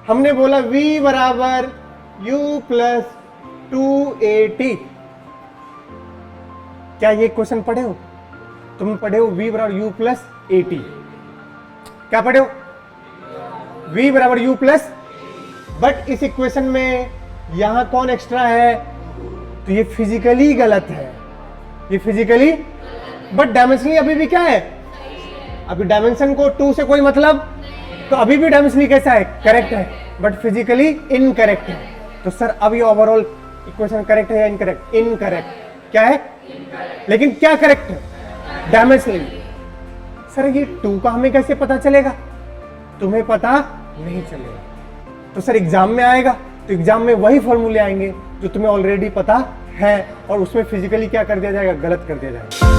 हमने बोला v बराबर u प्लस 2at। क्या ये क्वेश्चन पढ़े हो? तुम पढ़े हो v बराबर u प्लस 80। क्या पढ़े हो? v बराबर u प्लस, बट इस इक्वेशन में यहां कौन एक्स्ट्रा है? तो ये फिजिकली गलत है, ये फिजिकली, बट डायमेंशनली अभी भी क्या है? अभी डायमेंशन को 2 से कोई मतलब, तो अभी भी डायमेंशनली कैसा है? करेक्ट है, बट फिजिकली इनकरेक्ट है। तो सर अब ये ओवरऑल इक्वेशन करेक्ट है या इनकरेक्ट? इनकरेक्ट। क्या है? लेकिन क्या करेक्ट है? डायमेंशनली। सर ये 2 का हमें कैसे पता चलेगा? तुम्हें पता नहीं चलेगा, तो सर एग्जाम में आएगा, तो एग्जाम में वही फॉर्मूले आएंगे जो तुम्हें ऑलरेडी पता है, और उसमें फिजिकली क्या कर दिया जाएगा? गलत कर दिया जाएगा।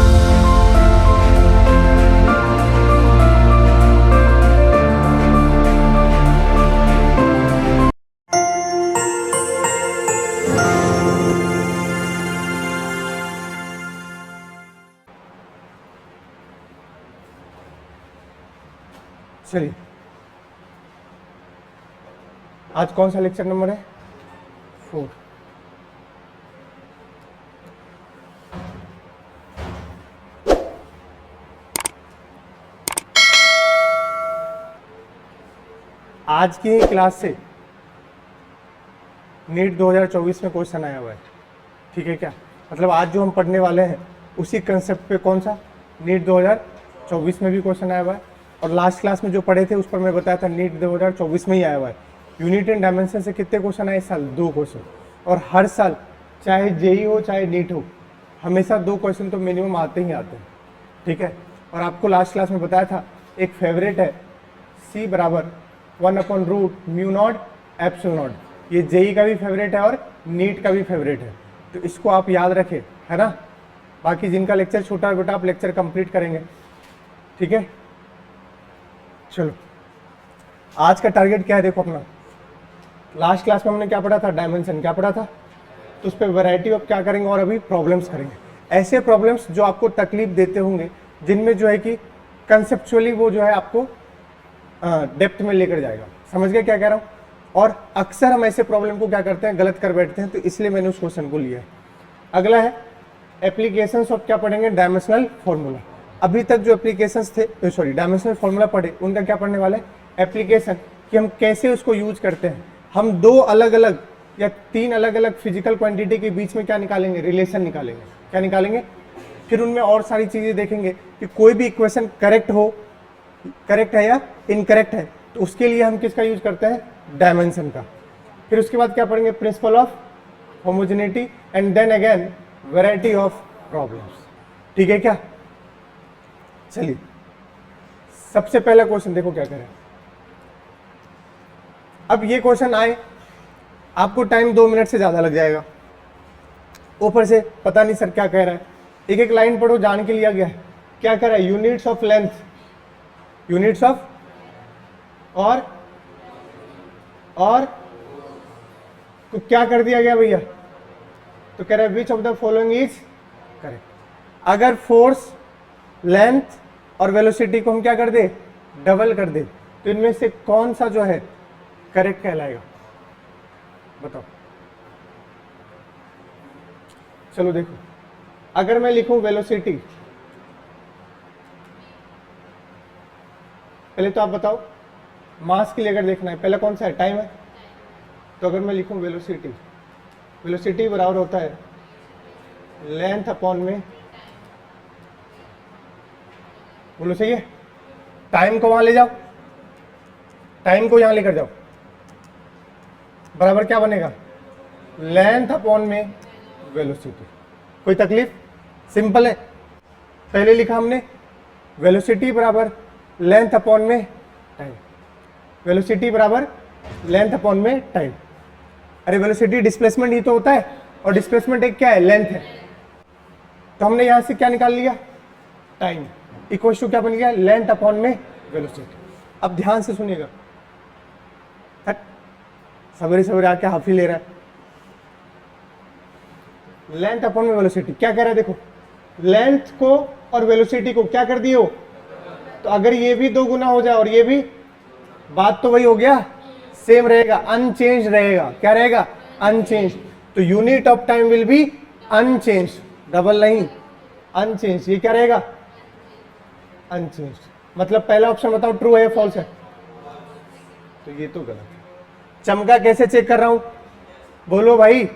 चलिए, आज कौन सा लेक्चर नंबर है? 4। आज की क्लास से नीट 2024 में क्वेश्चन आया हुआ है, ठीक है क्या? मतलब आज जो हम पढ़ने वाले हैं उसी कंसेप्ट पे कौन सा नीट 2024 में भी क्वेश्चन आया हुआ है, और लास्ट क्लास में जो पढ़े थे उस पर मैं बताया था नीट 2024 में ही आया हुआ है। यूनिट एंड डायमेंशन से कितने क्वेश्चन आए इस साल? 2 क्वेश्चन, और हर साल चाहे जेई हो चाहे नीट हो, हमेशा 2 क्वेश्चन तो मिनिमम आते ही आते हैं, ठीक है? और आपको लास्ट क्लास में बताया था एक फेवरेट है c बराबर 1/√μ0 ε0। ये जेई का भी फेवरेट है और नीट का भी फेवरेट है, तो इसको आप याद रखें, है ना? बाकी जिनका लेक्चर छोटा है बेटा, आप लेक्चर कंप्लीट करेंगे, ठीक है? चलो, आज का टारगेट क्या है? देखो अपना, लास्ट क्लास में हमने क्या पढ़ा था? डायमेंशन। क्या पढ़ा था? तो उस पर वैरायटी ऑफ क्या करेंगे, और अभी प्रॉब्लम्स करेंगे। ऐसे प्रॉब्लम्स जो आपको तकलीफ देते होंगे, जिनमें जो है कि कंसेप्चुअली वो जो है आपको डेप्थ में लेकर जाएगा। समझ गए क्या कह रहा हूँ? और अक्सर हम ऐसे प्रॉब्लम को क्या करते हैं? गलत कर बैठते हैं, तो इसलिए मैंने उस क्वेश्चन को लिया है। अगला है एप्लीकेशंस ऑफ, क्या पढ़ेंगे? Dimensional formula. अभी तक जो एप्लीकेशंस थे, सॉरी डायमेंशनल फॉर्मूला पढ़े, उनका क्या पढ़ने वाला है? एप्लीकेशन, कि हम कैसे उसको यूज करते हैं। हम 2 अलग अलग या 3 अलग अलग फिजिकल क्वांटिटी के बीच में क्या निकालेंगे? रिलेशन निकालेंगे। क्या निकालेंगे? फिर उनमें और सारी चीजें देखेंगे कि कोई भी इक्वेशन करेक्ट हो, करेक्ट है या इनकरेक्ट है, तो उसके लिए हम किसका यूज करते हैं? डायमेंशन का। फिर उसके बाद क्या पढ़ेंगे? Principle of homogeneity, and then again variety of problems, ठीक है क्या? चलिए, सबसे पहला क्वेश्चन देखो क्या करें। अब ये क्वेश्चन आए, आपको टाइम 2 मिनट से ज्यादा लग जाएगा। ऊपर से पता नहीं सर क्या कह रहा है, एक एक लाइन पढ़ो, जान के लिया गया है। क्या कह रहा है? Units of length, units of, और तो क्या कर दिया गया भैया? तो कह रहा है which of the following is correct. अगर फोर्स, लेंथ और वेलोसिटी को हम क्या कर दे? डबल कर दे, तो इनमें से कौन सा जो है करेक्ट कहलाएगा? बताओ। चलो देखो, अगर मैं लिखूं वेलोसिटी, पहले तो आप बताओ, मास के लिए अगर देखना है, पहला कौन सा है? टाइम है। तो अगर मैं लिखूं वेलोसिटी, वेलोसिटी बराबर होता है लेंथ अपॉन में, बोलो सही है? टाइम को वहां ले जाओ, टाइम को यहां लेकर जाओ, बराबर क्या बनेगा? लेंथ अपॉन में वेलोसिटी। कोई तकलीफ? सिंपल है। पहले लिखा हमने वेलोसिटी बराबर लेंथ अपॉन में टाइम, वेलोसिटी बराबर लेंथ अपॉन में टाइम। अरे वेलोसिटी डिस्प्लेसमेंट ही तो होता है, और डिस्प्लेसमेंट एक क्या है? लेंथ है। तो हमने यहां से क्या निकाल लिया? टाइम इक्वल टू क्या बन गया? लेंथ अपॉन में वेलोसिटी। अब ध्यान से सुनिएगा, सवेरे सवेरे आके हाफी ले रहा है। लेंथ अपॉन में वेलोसिटी क्या कह रहा है? देखो, लेंथ को और वेलोसिटी को क्या कर दिए हो? तो अगर ये भी 2 गुना हो जाए और ये भी, बात तो वही हो गया, सेम रहेगा, अनचेंज रहेगा। क्या रहेगा? अनचेंज। तो unit of time will be unchange, double नहीं, अनचेंज। ये क्या रहेगा? अनचेंज। मतलब पहला ऑप्शन बताओ ट्रू है या फॉल्स है? तो ये तो गलत है। चमका कैसे चेक कर रहा हूं? बोलो भाई,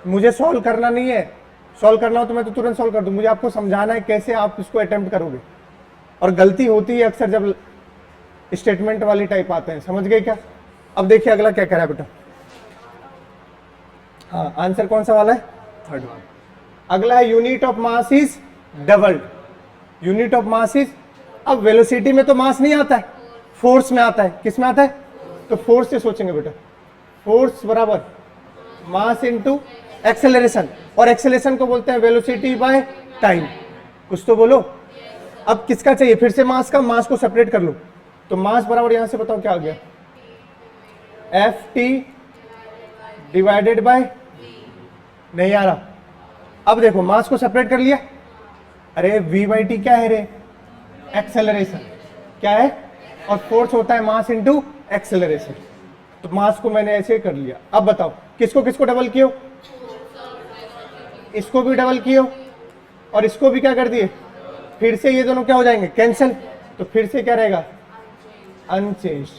मुझे सॉल्व करना नहीं है। सॉल्व करना हो तो मैं तो तुरंत सॉल्व कर दूं, मुझे आपको समझाना है कैसे आप इसको अटेम्प्ट करोगे। और गलती होती है अक्सर जब स्टेटमेंट वाली टाइप आते हैं। समझ गए क्या? अब देखिए अगला क्या कह रहा है बेटा। हाँ, आंसर कौन सा वाला है? Third one. अगला है unit of mass is doubled. Unit of mass is, अब वेलोसिटी में तो मास नहीं आता है, फोर्स में आता है। किस में आता है? तो फोर्स से सोचेंगे बेटा। फोर्स बराबर मास इनटू एक्सेलरेशन, और एक्सेलरेशन को बोलते हैं वेलोसिटी बाय टाइम। कुछ तो बोलो। अब किसका चाहिए? फिर से मास का, मास को सेपरेट कर लो। तो मास बराबर यहां से बताओ क्या आ गया? एफ टी डिवाइडेड बाय, नहीं आ रहा। अब देखो मास को सेपरेट कर लिया। अरे वी बाई टी क्या है रे? एक्सेलरेशन। क्या है? और फोर्स होता है मास इनटू एक्सेलरेशन। तो मास को मैंने ऐसे कर लिया। अब बताओ किसको किसको डबल कियो? इसको भी डबल कियो और इसको भी क्या कर दिए? फिर से ये दोनों क्या हो जाएंगे? कैंसिल। तो फिर से क्या रहेगा? अनचेंज।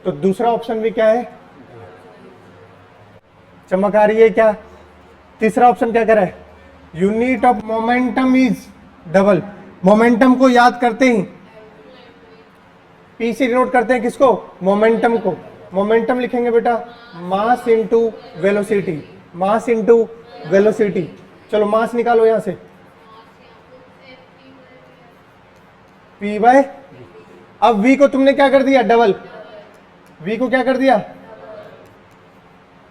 तो दूसरा ऑप्शन भी क्या है? चमक आ रही है क्या? तीसरा ऑप्शन क्या कर रहा है? Unit of momentum is double. Momentum को याद करते ही पी से डिनोट करते हैं किसको? मोमेंटम को। मोमेंटम लिखेंगे बेटा mass into velocity, mass into velocity. चलो मास निकालो यहां से, P बाय, अब V को तुमने क्या कर दिया? डबल। V को क्या कर दिया?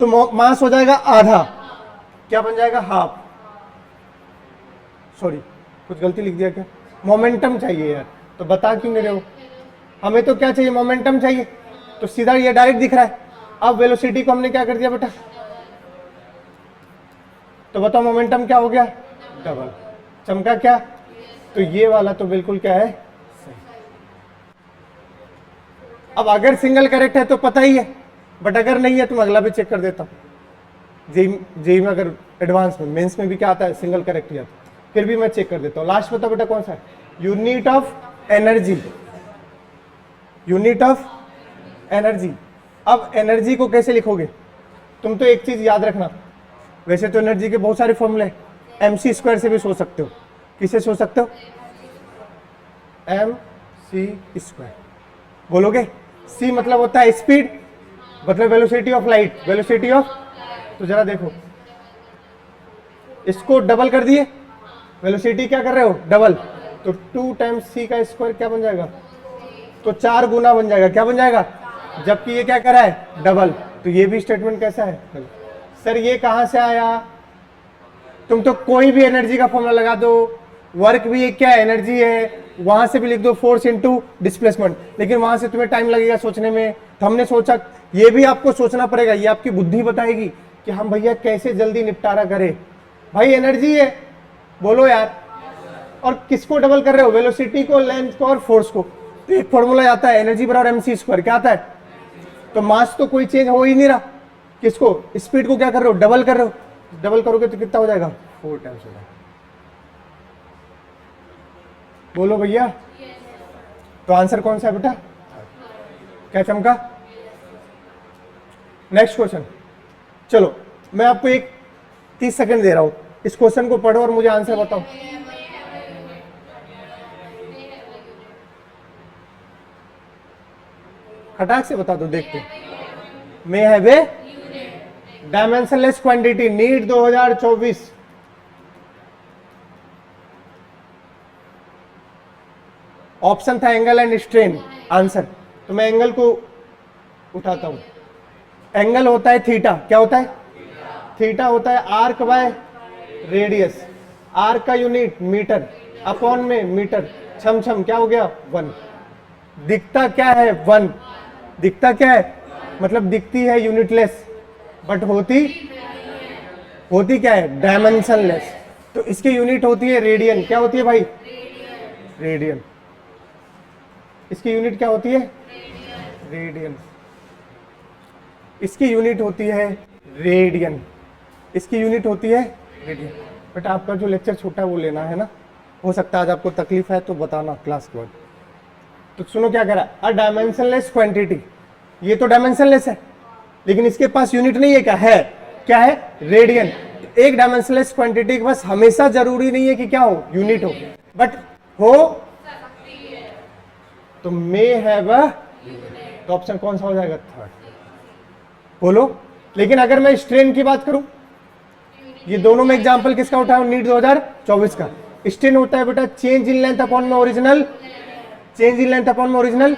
तो मास हो जाएगा आधा। क्या बन जाएगा? हाफ। सॉरी, कुछ गलती लिख दिया क्या? मोमेंटम चाहिए यार, तो बता क्यों नहीं रहे हो? हमें तो क्या चाहिए? मोमेंटम चाहिए। तो सीधा ये डायरेक्ट दिख रहा है। अब वेलोसिटी को हमने क्या कर दिया बेटा? तो बताओ मोमेंटम क्या हो गया? डबल। चमका क्या? तो ये वाला तो बिल्कुल क्या है? सही। अब अगर सिंगल करेक्ट है तो पता ही है, बट अगर नहीं है तो मैं अगला भी चेक कर देता हूं। जेई में अगर एडवांस में, मेंस में भी क्या आता है? सिंगल करेक्ट ही आता है, फिर भी मैं चेक कर देता हूं। लास्ट बताओ बेटा कौन सा है? Unit of energy. Unit of energy. अब एनर्जी को कैसे लिखोगे? तुम तो एक चीज याद रखना, वैसे तो एनर्जी के बहुत सारे फॉर्मूले, mc स्क्वायर से भी सोच सकते हो। किसे सोच सकते हो? mc square. बोलोगे? c मतलब होता है स्पीड, मतलब velocity of light, velocity of. तो जरा देखो, इसको डबल कर दिए, वेलोसिटी क्या कर रहे हो? डबल। तो 2 टाइम्स c का स्क्वायर क्या बन जाएगा? तो 4 गुना बन जाएगा। क्या बन जाएगा? जबकि ये क्या करा है? डबल। तो ये भी स्टेटमेंट कैसा है? सर ये कहां से आया? तुम तो कोई भी एनर्जी का फॉर्मूला लगा दो, वर्क भी एक क्या है? एनर्जी है। वहां से भी लिख दो फोर्स इनटू डिस्प्लेसमेंट, लेकिन वहां से तुम्हें टाइम लगेगा सोचने में। तो हमने सोचा ये भी आपको सोचना पड़ेगा, ये आपकी बुद्धि बताएगी कि हम भैया कैसे जल्दी निपटारा करें। भाई एनर्जी है, बोलो यार। और किसको डबल कर रहे हो? वेलोसिटी को, लेंथ को और फोर्स को। तो एक फॉर्मूला आता है एनर्जी बराबर mc स्क्वायर। क्या आता है? तो मास तो कोई चेंज हो ही नहीं रहा। किसको? स्पीड को क्या कर रहे हो? डबल कर रहे हो। डबल करोगे तो कितना हो जाएगा? 4 टाइम्स हो जाएगा। बोलो भैया। तो आंसर कौन सा है बेटा? क्या चमका? Next question. चलो मैं आपको एक 30 सेकंड दे रहा हूं, इस क्वेश्चन को पढ़ो और मुझे आंसर बताओ। खटाक से बता दो, देखते। May have a dimensionless quantity, NEET 2024। Option था एंगल एंड स्ट्रेन। आंसर, तो मैं एंगल को उठाता हूं। एंगल होता है थीटा। क्या होता है? थीटा होता है आर्क बाय रेडियस। आर्क का यूनिट मीटर, अपॉन में मीटर, छम छम क्या हो गया? 1। दिखता क्या है? 1। दिखता क्या है? मतलब दिखती है यूनिटलेस, बट होती क्या है? डायमेंशनलेस। तो इसकी यूनिट होती है रेडियन। क्या होती है भाई? रेडियन। इसकी यूनिट क्या होती है? रेडियन। इसकी यूनिट होती है रेडियन, इसकी यूनिट होती है रेडियन। बट आपका जो लेक्चर छोटा है वो लेना है ना, हो सकता है आज आपको तकलीफ है तो बताना क्लास के बाद। तो सुनो क्या कह रहा है, अ डायमेंशनलेस क्वांटिटी, ये तो डायमेंशनलेस है लेकिन इसके पास यूनिट नहीं है, क्या है रेडियन। एक डायमेंशनलेस क्वांटिटी के पास हमेशा जरूरी नहीं है कि क्या हो, यूनिट हो, बट हो तो मे हैव अ, तो ऑप्शन कौन सा हो जाएगा, थर्ड। बोलो। लेकिन अगर मैं स्ट्रेन की बात करूं, ये दोनों में एग्जांपल किसका उठाया, नीट 2024 का। स्ट्रेन होता है बेटा चेंज इन लेंथ अपॉन में original, change in length upon में ओरिजिनल,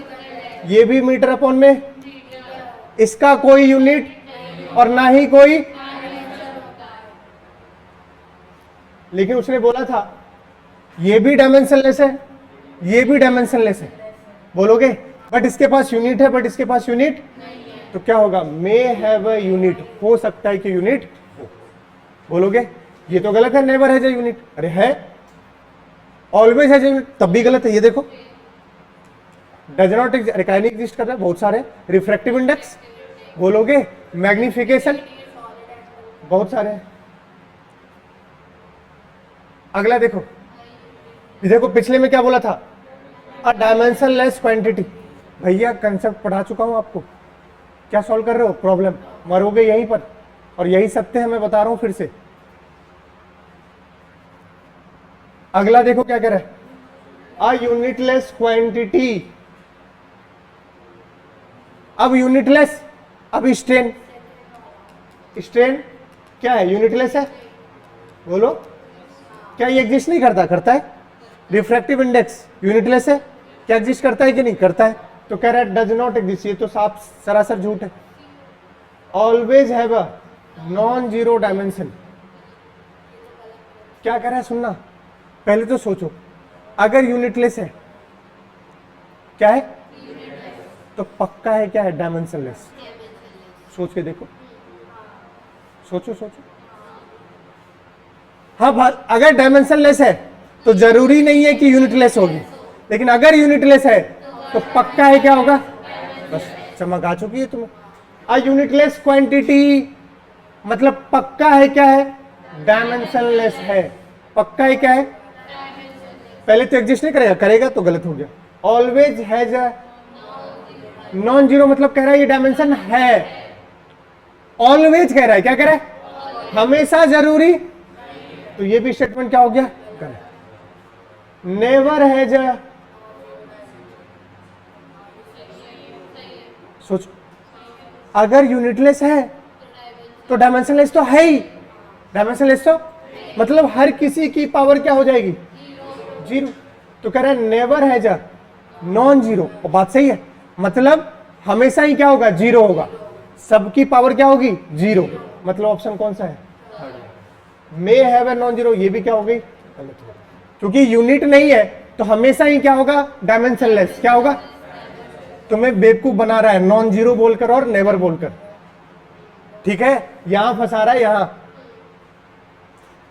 ये भी मीटर अपॉन में, इसका कोई यूनिट और ना ही कोई, लेकिन उसने बोला था ये भी डायमेंशनलेस है, ये भी डायमेंशनलेस है, बोलोगे, बट इसके पास यूनिट है, बट इसके पास यूनिट, तो क्या होगा, मे हैव अ यूनिट, हो सकता है कि यूनिट हो, बोलोगे। ये तो गलत है, नेवर हैज अ यूनिट, अरे है, ऑलवेज हैज अ यूनिट, तब भी गलत है। ये देखो डज नॉट एग्जिस्ट कर रहा है, बहुत सारे, रिफ्रैक्टिव इंडेक्स, बोलोगे, मैग्निफिकेशन, बहुत सारे हैं। अगला देखो, देखो पिछले में क्या बोला था, अ डायमेंशनलेस क्वांटिटी। भैया कंसेप्ट पढ़ा चुका हूं आपको, क्या सॉल्व कर रहे हो प्रॉब्लम, मरोगे यहीं पर, और यही सत्य है, मैं बता रहा हूं फिर से। अगला देखो क्या कह रहा है, अ यूनिटलेस क्वांटिटी। अब यूनिटलेस, अब स्ट्रेन, स्ट्रेन क्या है, यूनिटलेस है, बोलो, क्या ये एग्जिस्ट नहीं करता, करता है। रिफ्रैक्टिव इंडेक्स यूनिटलेस है, क्या एग्जिस्ट करता है कि नहीं, करता है। तो कह रहा है डज नॉट एग्जिस्ट, ये तो साफ सरासर झूठ है। Always have a non zero dimension, क्या कह रहा है सुनना, पहले तो सोचो, अगर यूनिटलेस है, क्या है, तो पक्का है क्या है, डायमेंशनलेस। सोच के देखो, सोचो सोचो, हाँ बात, अगर डायमेंशनलेस है तो जरूरी नहीं है कि यूनिटलेस होगी, लेकिन अगर यूनिटलेस है तो पक्का है क्या होगा, बस चमक आ चुकी है तुम्हें। अ यूनिटलेस क्वांटिटी मतलब पक्का है क्या है, डायमेंशनलेस है, पक्का है क्या है, पहले तो एग्जिस्ट नहीं करेगा, करेगा तो गलत हो गया। Always has a non zero मतलब कह रहा है ये डायमेंशन है, ऑलवेज कह रहा है, क्या कह रहा है, हमेशा जरूरी, तो ये भी स्टेटमेंट क्या हो गया, गलत। नेवर हैज अ, सोचो, अगर यूनिटलेस है तो डायमेंशनलेस तो है ही, डायमेंशनलेस तो मतलब हर किसी की पावर क्या हो जाएगी, जीरो। तो कह रहा है never has a non zero, और बात सही है, मतलब हमेशा ही क्या होगा, जीरो होगा, सबकी पावर क्या होगी, जीरो, मतलब ऑप्शन कौन सा है, may have a non zero, ये भी क्या हो गई, गलत होगा, क्योंकि यूनिट नहीं है तो हमेशा ही क्या होगा, डायमेंशनलेस, क्या होगा। तुम्हें बेवकूफ बना रहा है नॉन जीरो बोलकर और नेवर बोलकर, ठीक है, यहां फंसा रहा है, यहां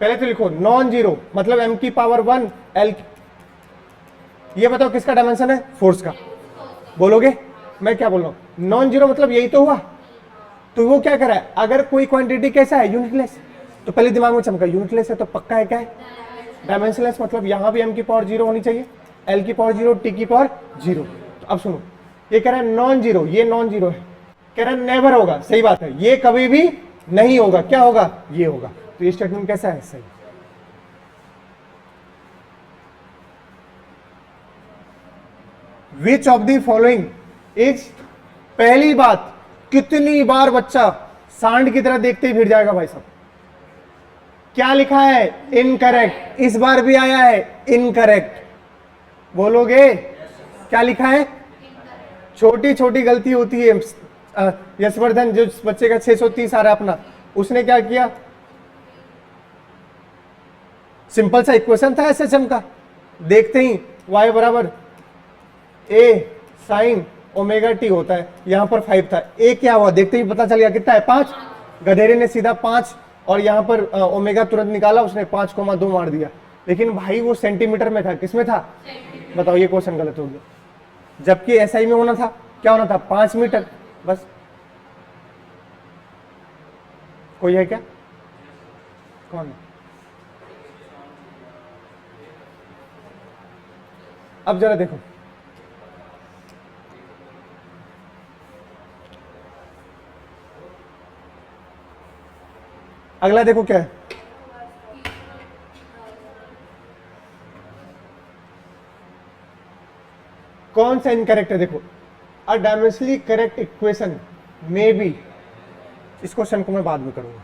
पहले तो लिखो नॉन जीरो मतलब m की पावर 1 l, ये बताओ किसका डायमेंशन है, फोर्स का, बोलोगे, मैं क्या बोल रहा हूं, नॉन जीरो मतलब यही तो हुआ। तो वो क्या कर रहा है, अगर कोई क्वांटिटी कैसा है, यूनिटलेस, तो पहले दिमाग में चमका, यूनिटलेस है तो पक्का है क्या है, डायमेंशनलेस, मतलब यहां भी m की पावर 0 होनी चाहिए, l की पावर 0, t की पावर 0। तो अब सुनो, ये कह रहा है नॉन जीरो, ये नॉन जीरो है, कह रहा है नेवर होगा, सही बात है, ये कभी भी नहीं होगा, क्या होगा, ये होगा, तो ये स्टेटमेंट कैसा है, सही। Which of the following is, पहली बात, कितनी बार बच्चा सांड की तरह देखते ही फिर जाएगा भाई साहब, क्या लिखा है, इनकरेक्ट, इस बार भी आया है इनकरेक्ट, बोलोगे क्या लिखा है, छोटी छोटी गलती होती है। यशवर्धन जो बच्चे का 630 आ रहा है अपना, उसने क्या किया, सिंपल सा इक्वेशन था एसएचएम का, देखते ही y बराबर a साइन ओमेगा टी होता है, यहां पर 5 था, a क्या हुआ देखते ही पता चल गया कितना है, 5, गधेरे ने सीधा 5 और यहां पर ओमेगा तुरंत निकाला, उसने 5,2 मार दिया, लेकिन भाई वो सेंटीमीटर में था, किसमें था, बताओ, ये क्वेश्चन गलत हो गया, जबकि एसआई में होना था, क्या होना था, 5 मीटर, बस कोई है क्या? कौन है? अब जरा देखो, अगला देखो क्या है, कौन सा इनकरेक्ट है? देखो, uh dimensionally correct equation may be, इस क्वेश्चन को मैं बाद में करूंगा,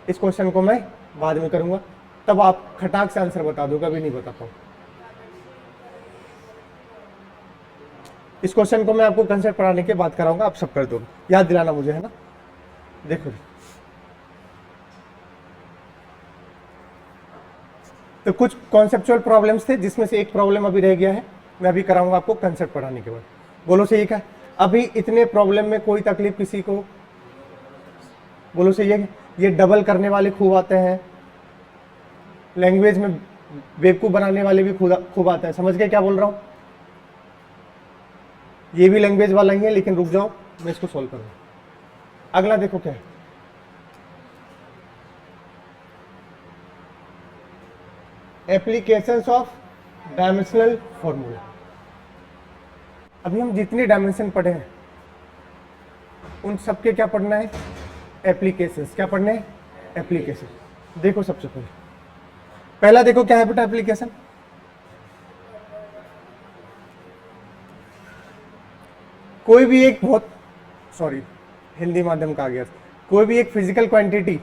इस क्वेश्चन को मैं बाद में करूंगा, तब आप खटाक से आंसर बता दो, कभी नहीं बता पाओ। इस क्वेश्चन को मैं आपको कंसेप्ट पढ़ाने के बाद कराऊंगा, आप सब कर दो, याद दिलाना मुझे, है ना। देखो, तो कुछ कॉन्सेप्चुअल प्रॉब्लम्स थे, जिसमें से एक प्रॉब्लम अभी रह गया है, मैं अभी कराऊंगा आपको कंसेप्ट पढ़ाने के बाद। बोलो सही है? अभी इतने प्रॉब्लम में कोई तकलीफ किसी को? बोलो सही है? ये डबल करने वाले खूब आते हैं, लैंग्वेज में बेवकूफ बनाने वाले भी खूब आते हैं। समझ गए क्या बोल रहा हूं? ये भी लैंग्वेज वाला ही है, लेकिन रुक जाओ, मैं इसको सॉल्व करूंगा। अगला देखो क्या है, एप्लीकेशंस ऑफ डायमेंशनल फॉर्मूला। अभी हम जितने डायमेंशन पढ़े हैं उन सबके क्या पढ़ना है? एप्लीकेशंस। क्या पढ़ने हैं? एप्लीकेशन। देखो सबसे पहला देखो क्या है बेटा एप्लीकेशन। कोई भी एक हिंदी माध्यम का आ गया, कोई भी एक फिजिकल क्वांटिटी,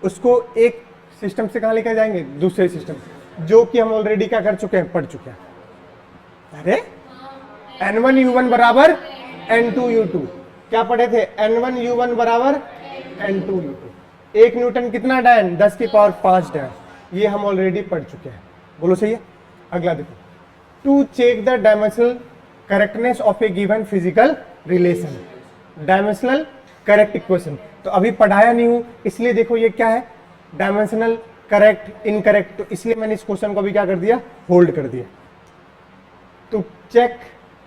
उसको एक सिस्टम से कहां लेकर जाएंगे? दूसरे सिस्टम, जो कि हम ऑलरेडी क्या कर चुके हैं? पढ़ चुके हैं। अरे N1U1 बराबर N2U2, क्या पढ़े थे? N1U1 बराबर N2U2। 1 न्यूटन कितना डायन? 10 की पावर 5 डायन। ये हम ऑलरेडी पढ़ चुके हैं। बोलो सही है? अगला देखो, to check the dimensional correctness of a given physical relation, dimensional correct equation. तो अभी पढ़ाया नहीं हूं, इसलिए देखो ये क्या है? Dimensional correct, incorrect. तो इसलिए मैंने इस क्वेश्चन को भी क्या कर दिया? होल्ड कर दिया। तो चेक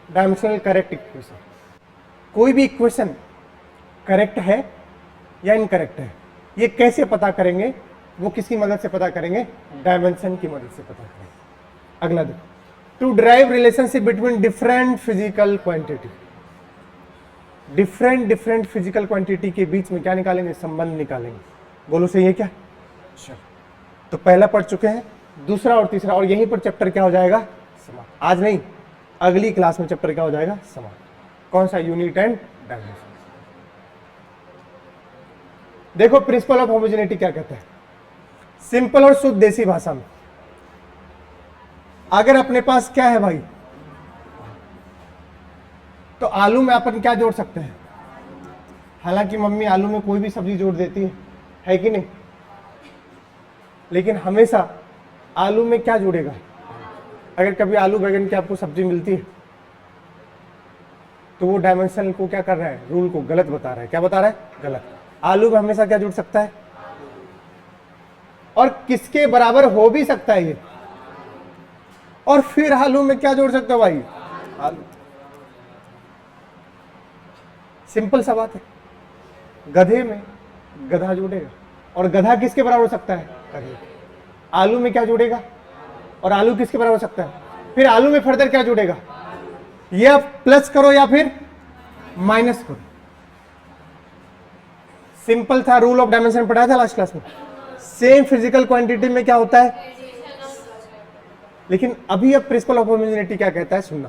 डायमेंशनल करेक्ट इक्वेशन। कोई भी इक्वेशन करेक्ट है या इनकरेक्ट है, ये कैसे पता करेंगे? वो किसकी मदद से पता करेंगे? डायमेंशन की मदद से पता करेंगे। अगला देखो, to derive relationship between different physical quantity. Different physical quantity के बीच में क्या निकालेंगे? संबंध निकालेंगे। बोलो सही है क्या? चलो, तो पहला पढ़ चुके हैं, दूसरा और तीसरा, और यहीं पर चैप्टर क्या हो जाएगा? समाप्त। आज नहीं, अगली क्लास में चैप्टर क्या हो जाएगा? समाप्त। कौन सा? Unit and dimension. देखो प्रिंसिपल ऑफ होमोजेनिटी क्या कहता है, सिंपल और शुद्ध देसी भाषा में। अगर अपने पास क्या है भाई, तो आलू में अपन क्या जोड़ सकते हैं? हालांकि मम्मी आलू में कोई भी सब्जी जोड़ देती है कि नहीं, लेकिन हमेशा आलू में क्या जुड़ेगा? अगर कभी आलू बैगन की आपको सब्जी मिलती है तो वो डायमेंशन को क्या कर रहा है? रूल को गलत बता रहा है। क्या बता रहा है? गलत। आलू में हमेशा क्या जुड़ सकता है? और किसके बराबर हो भी सकता है ये? और फिर आलू में क्या जोड़ सकते हो भाई? आलू। सिंपल सा बात है। गधे में गधा जुड़ेगा, और गधा किसके बराबर हो सकता है? गधे। आलू में क्या जुड़ेगा? और आलू किसके बराबर हो सकता है? फिर आलू में फर्दर क्या जुड़ेगा? ये प्लस करो या फिर माइनस करो। सिंपल था, रूल ऑफ डायमेंशन पढ़ाया था लास्ट क्लास में। सेम फिजिकल क्वांटिटी में क्या होता है? लेकिन अभी अब प्रिंसिपल ऑफ होमोजेनिटी क्या कहता है? सुनना।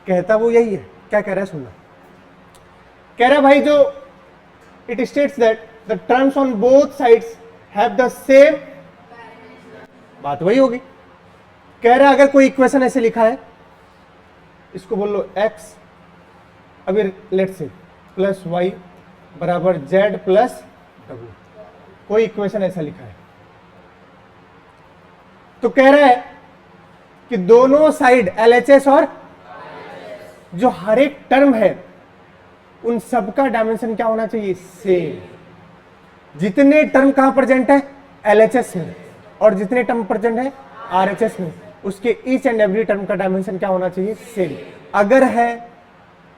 कहता वो यही है। क्या कह रहा है? सुनना। कह रहा है भाई, जो it states that the terms on both sides have the same, बात वही होगी। कह रहा है अगर कोई इक्वेशन ऐसे लिखा है, इसको बोल लो x, अभी लेट से प्लस वाई बराबर z प्लस डब्ल्यू, कोई इक्वेशन ऐसा लिखा है, तो कह रहा है कि दोनों साइड LHS और जो हर एक टर्म है उन सबका डायमेंशन क्या होना चाहिए? सेम। जितने टर्म कहां प्रेजेंट है? LHS में, और जितने टर्म प्रेजेंट है RHS में, उसके ईच एंड एवरी टर्म का डायमेंशन क्या होना चाहिए? सेम। अगर है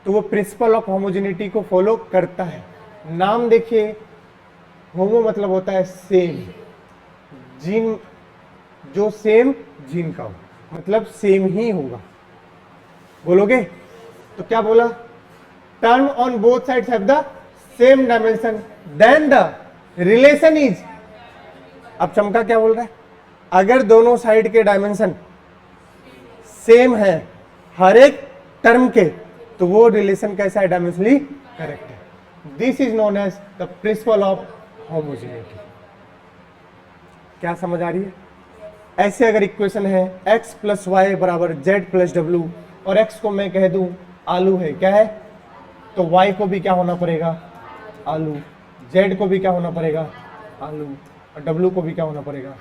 तो वो प्रिंसिपल ऑफ होमोजेनिटी को फॉलो करता है। नाम देखिए, होमो मतलब होता है सेम, जीन जो सेम जीन का हो, मतलब सेम ही होगा। बोलोगे तो क्या बोला? Term on both sides have the same dimension then the relation is. अब चमका क्या बोल रहा है? अगर दोनों साइड के डायमेंशन सेम है हर एक टर्म के, तो वो रिलेशन कैसा है? डायमेंशनली करेक्ट है। This is known as the principle of homogeneity. क्या समझ आ रही है? ऐसे अगर इक्वेशन है x प्लस वाई बराबर जेड प्लस डब्ल्यू, और x को मैं कह दूं आलू है, क्या है? तो y को भी क्या होना पड़ेगा? आलू। z को भी क्या होना पड़ेगा? आलू। और w को भी क्या होना पड़ेगा?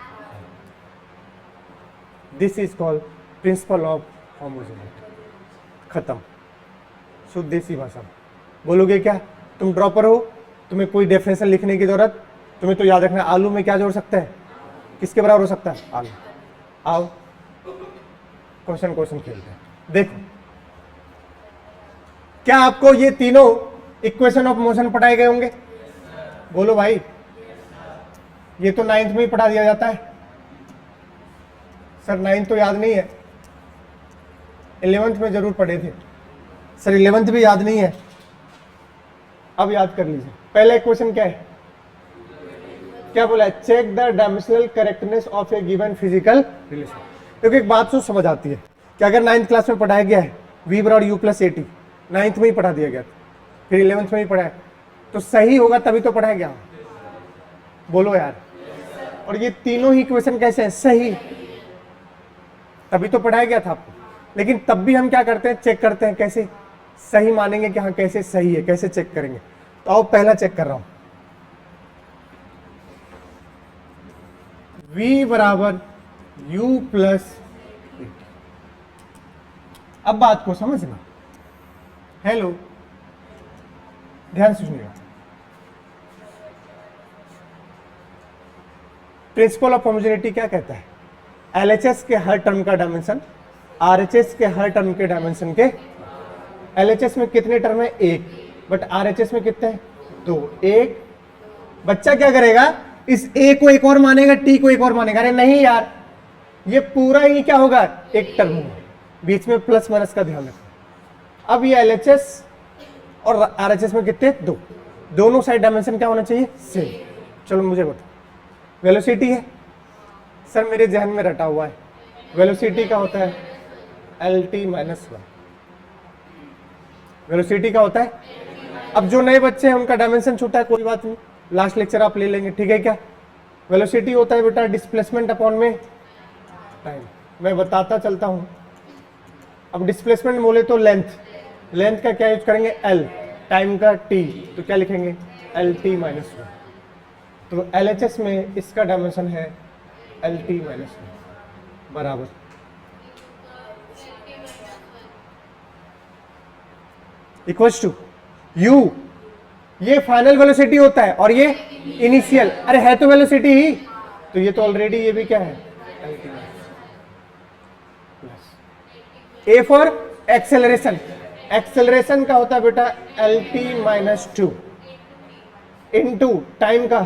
This is called principal of homogeneity. खत्म। शुद्ध देसी भाषा। बोलोगे क्या? तुम ड्रॉपर हो, तुम्हें कोई डेफिनेशन लिखने की जरूरत, तुम्हें तो याद रखना आलू में क्या जोड़ सकते हैं? किसके बराबर हो सकता है? आलू। आओ क्वेश्चन खेलते हैं। देखो, क्या आपको ये तीनों इक्वेशन ऑफ मोशन पढ़ाए गए होंगे? बोलो भाई। ये तो 9th में ही पढ़ा दिया जाता है। सर 9th तो याद नहीं है, 11th में जरूर पढ़े थे। सर 11th भी याद नहीं है, अब याद कर लीजिए। पहला इक्वेशन क्या है? क्या बोला है? Check the dimensional correctness of a given physical relation. क्योंकि एक बात तो समझ आती है कि अगर 9th क्लास में पढ़ाया गया है v बराबर u plus A T, 9th में ही पढ़ा दिया गया था, फिर 11th में ही पढ़ाया, तो सही होगा तभी तो पढ़ाया गया। बोलो यार। और ये तीनों ही इक्वेशन कैसे हैं? सही, तभी तो पढ़ाया गया था आपको। लेकिन तब भी हम क्या करते हैं? चेक करते हैं। कैसे सही मानेंगे कि हाँ कैसे सही है, कैसे चेक करेंगे? तो आओ पहला चेक कर रहा हूं। v बराबर u प्लस। अब बात को समझना। हेलो, ध्यान से सुनिएगा। प्रिंसिपल ऑफ होमोजेनिटी क्या कहता है? एलएचएस के हर टर्म का डायमेंशन आरएचएस के हर टर्म के डायमेंशन के। एलएचएस में कितने टर्म है? एक। बट आरएचएस में कितने हैं? दो। एक बच्चा क्या करेगा? इस ए को एक और मानेगा, टी को एक और मानेगा। अरे नहीं यार, ये पूरा ही क्या होगा? एक टर्म होगा। बीच में प्लस माइनस का ध्यान रखना। अब ये एलएचएस और आरएचएस में कितने? दो। दोनों साइड डायमेंशन क्या होना चाहिए? सेम। चलो मुझे बताओ, वेलोसिटी है। सर मेरे जहन में रटा हुआ है, वेलोसिटी का होता है LT माइनस 1। वेलोसिटी का होता है। अब जो नए बच्चे हैं उनका डायमेंशन छोटा है, कोई बात नहीं, लास्ट लेक्चर आप ले लेंगे, ठीक है क्या? वेलोसिटी होता है बेटा डिस्प्लेसमेंट अपॉन में टाइम। मैं बताता चलता हूं। अब डिस्प्लेसमेंट बोले तो लेंथ, लेंथ का क्या यूज करेंगे? L, टाइम का T, तो क्या लिखेंगे? LT minus 1। तो LHS में इसका डायमेंशन है LT माइनस 1 बराबर इक्वल्स टू U। ये फाइनल वेलोसिटी होता है और ये इनिशियल। अरे है तो वेलोसिटी ही, तो ये तो ऑलरेडी ये भी क्या है? A for acceleration. एक्सेलरेशन का होता है बेटा LT माइनस 2 इंटू टाइम का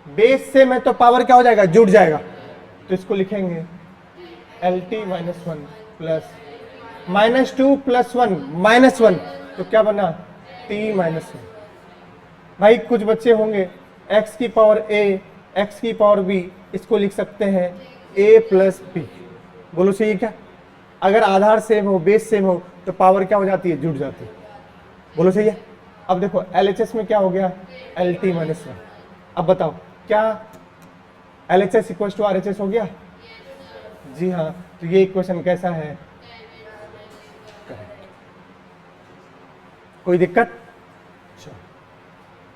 बेस से में तो पावर क्या हो जाएगा? जुड़ जाएगा, तो इसको लिखेंगे LT माइनस 1 प्लस -2 प्लस 1 -1, तो क्या बना? T minus 1। भाई कुछ बच्चे होंगे x की पावर a, x की पावर b, इसको लिख सकते हैं a प्लस b। बोलो सही है क्या? अगर आधार सेम हो, बेस सेम हो, तो पावर क्या हो जाती है? जुड़ जाती है। बोलो सही है। अब देखो LHS में क्या हो गया? LT minus 1। अब बताओ क्या LHS इक्वल टू RHS हो गया? जी हाँ। तो ये इक्वेशन कैसा है? करेक्ट। कोई दिक्कत?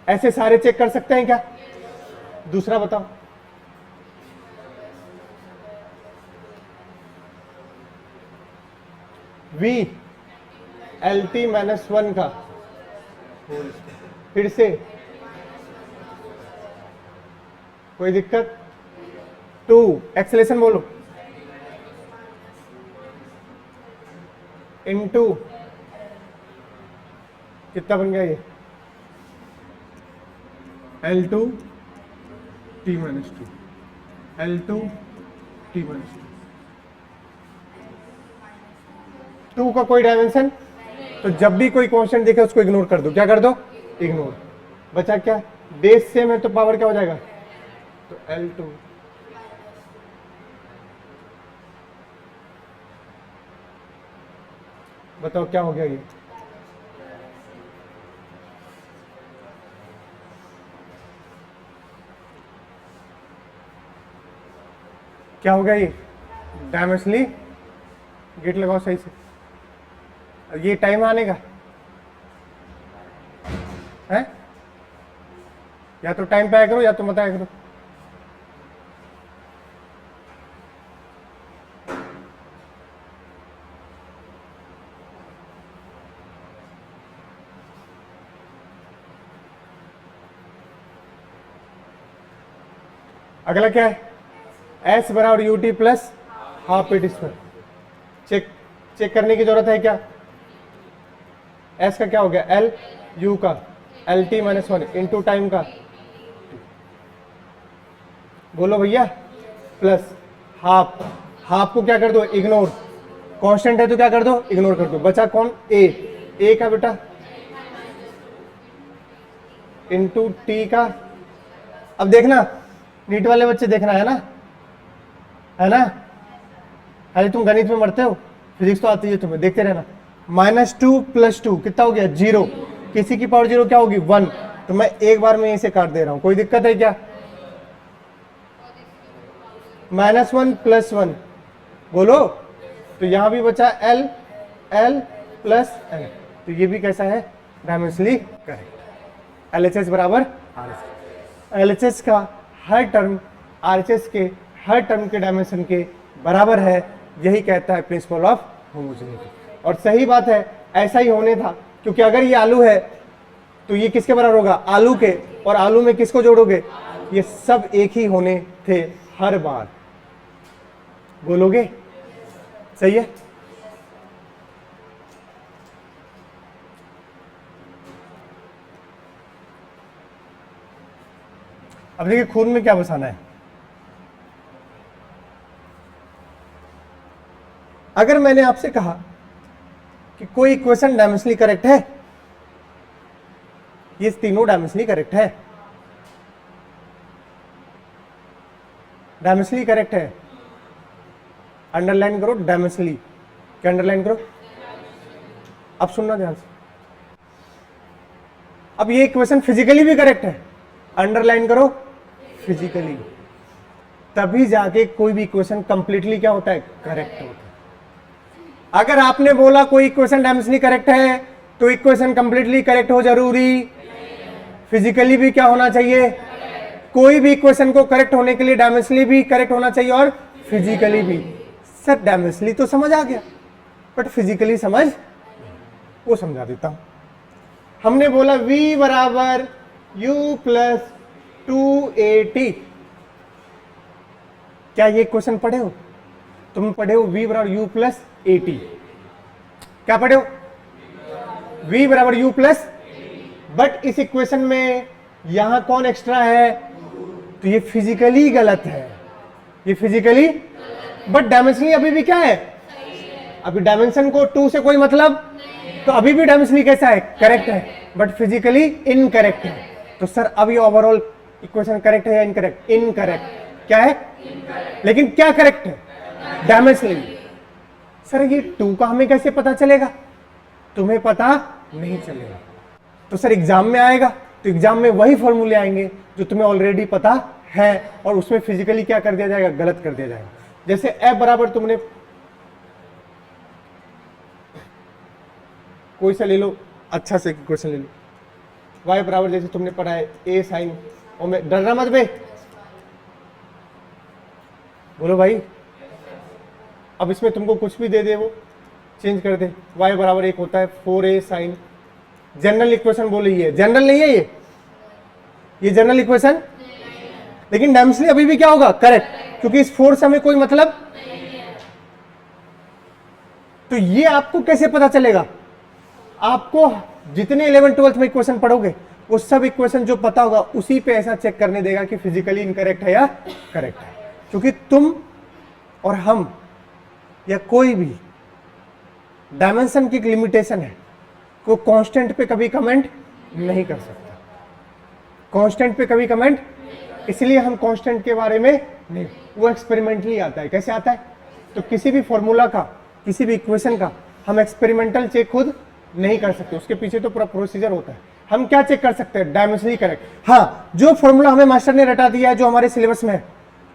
ऐसे सारे चेक कर सकते हैं क्या? दूसरा बताओ। V LT माइनस 1 का फिर से कोई दिक्कत? 2 एक्सेलेरेशन बोलो इनटू कितना बन गया ये? L2 t minus 2, L2 t minus 2 का कोई डायमेंशन, तो जब भी कोई कांस्टेंट दिखे उसको इग्नोर कर दो। क्या कर दो? इग्नोर। बचा क्या? बेस सेम है तो पावर क्या हो जाएगा? तो L2 बताओ क्या हो गया ये? क्या हो गया ये? डायमेंशनली गेट लगाओ सही से। ये टाइम आने का है, या तो टाइम पे आया करो या तो मत आया करो। अगला क्या है? S बराबर u t plus half p t square. Check करने की जरूरत है क्या? S का क्या हो गया? L U का L T minus 1 into time का, बोलो भैया, प्लस हाफ को क्या कर दो? इग्नोर। कांस्टेंट है तो क्या कर दो? इग्नोर कर दो। बचा कौन? ए का बेटा इंटू टी का। अब देखना, नीट वाले बच्चे देखना है ना, है ना? अरे तुम गणित में मरते हो, फिजिक्स तो आती है तुम्हें, देखते रहना। -2 + 2 कितना हो गया? 0। किसी की पावर 0 क्या होगी? 1। तो मैं एक बार में इसे काट दे रहा हूं, कोई दिक्कत है क्या? -1 + 1 बोलो। तो यहां भी बचा L + N। तो ये भी कैसा है? Dimensionally correct. LHS बराबर RHS। LHS का हर टर्म RHS के हर टर्म के डायमेंशन के बराबर है, यही कहता है प्रिंसिपल ऑफ होमोजेनिटी। और सही बात है, ऐसा ही होने था, क्योंकि अगर ये आलू है तो ये किसके बराबर होगा? आलू के। और आलू में किसको जोड़ोगे? ये सब एक ही होने थे हर बार। बोलोगे? सही है। अब देखिए खून में क्या बसाना है। अगर मैंने आपसे कहा कि कोई इक्वेशन डायमेंशनली करेक्ट है, ये तीनों डायमेंशनली करेक्ट है, डायमेंशनली करेक्ट है, अंडरलाइन करो डायमेंशनली। क्या अंडरलाइन करो? अब सुनना ध्यान से। अब ये इक्वेशन फिजिकली भी करेक्ट है, अंडरलाइन करो फिजिकली। तभी जाके कोई भी इक्वेशन कंप्लीटली क्या होता है? करेक्ट होता है। अगर आपने बोला कोई इक्वेशन डायमेंशनली करेक्ट है, तो इक्वेशन कंप्लीटली करेक्ट हो जरूरी, फिजिकली भी क्या होना चाहिए? कोई भी इक्वेशन को करेक्ट होने के लिए डायमेंशनली भी करेक्ट होना चाहिए और फिजिकली भी। सर डायमेंशनली तो समझ आ गया, बट फिजिकली समझ, वो समझा देता हूं। हमने बोला v बराबर u + 2at। क्या ये क्वेश्चन पढ़े हो? तुम पढ़े हो v बराबर u + at। क्या पढ़े हो? v बराबर u +, बट इस इक्वेशन में यहां कौन एक्स्ट्रा है? तो ये फिजिकली गलत है, ये फिजिकली, बट डायमेंशनली अभी भी क्या है? अभी डायमेंशन को 2 से कोई मतलब, तो अभी भी डायमेंशनली कैसा है? करेक्ट है, बट फिजिकली इनकरेक्ट है। तो सर अब ये ओवरऑल इक्वेशन करेक्ट है या इनकरेक्ट? इनकरेक्ट। क्या है? लेकिन क्या करेक्ट है? डायमेंशनली। सर ये 2 का हमें कैसे पता चलेगा? तुम्हें पता नहीं चलेगा, तो सर एग्जाम में आएगा, तो एग्जाम में वही फॉर्मूले आएंगे जो तुम्हें ऑलरेडी पता है, और उसमें फिजिकली क्या कर दिया जाएगा? गलत कर दिया जाएगा। जैसे F बराबर तुमने कोई सा ले लो, अच्छा से क्वेश्चन ले लो, y बराबर जैसे तुमने पढ़ा है a sin ओमेगा। डरना मत बे, बोलो भाई। अब इसमें तुमको कुछ भी दे दे, वो चेंज कर दे। y बराबर 1 होता है 4a sin, जनरल इक्वेशन बोली है, जनरल नहीं है ये जनरल इक्वेशन, लेकिन डायमेंशनली अभी भी क्या होगा? करेक्ट, क्योंकि इस 4 से हमें कोई मतलब। तो ये आपको कैसे पता चलेगा? आपको जितने 11th 12th में इक्वेशन पढ़ोगे, वो सब इक्वेशन जो पता होगा उसी पे ऐसा चेक करने देगा कि फिजिकली इनकरेक्ट है या करेक्ट है। क्योंकि तुम और हम या कोई भी डायमेंशन की एक लिमिटेशन है, को कांस्टेंट पे कभी कमेंट नहीं कर सकता, कांस्टेंट पे कभी कमेंट, इसलिए हम कांस्टेंट के बारे में नहीं, वो एक्सपेरिमेंटली आता है। कैसे आता है? तो किसी भी फॉर्मूला का, किसी भी इक्वेशन का हम एक्सपेरिमेंटल चेक खुद नहीं कर सकते, उसके पीछे तो पूरा प्रोसीजर होता है। हम क्या चेक कर सकते हैं? Dimensionally correct. हाँ, जो फॉर्मूला हमें मास्टर ने रटा दिया है, जो हमारे सिलेबस में है,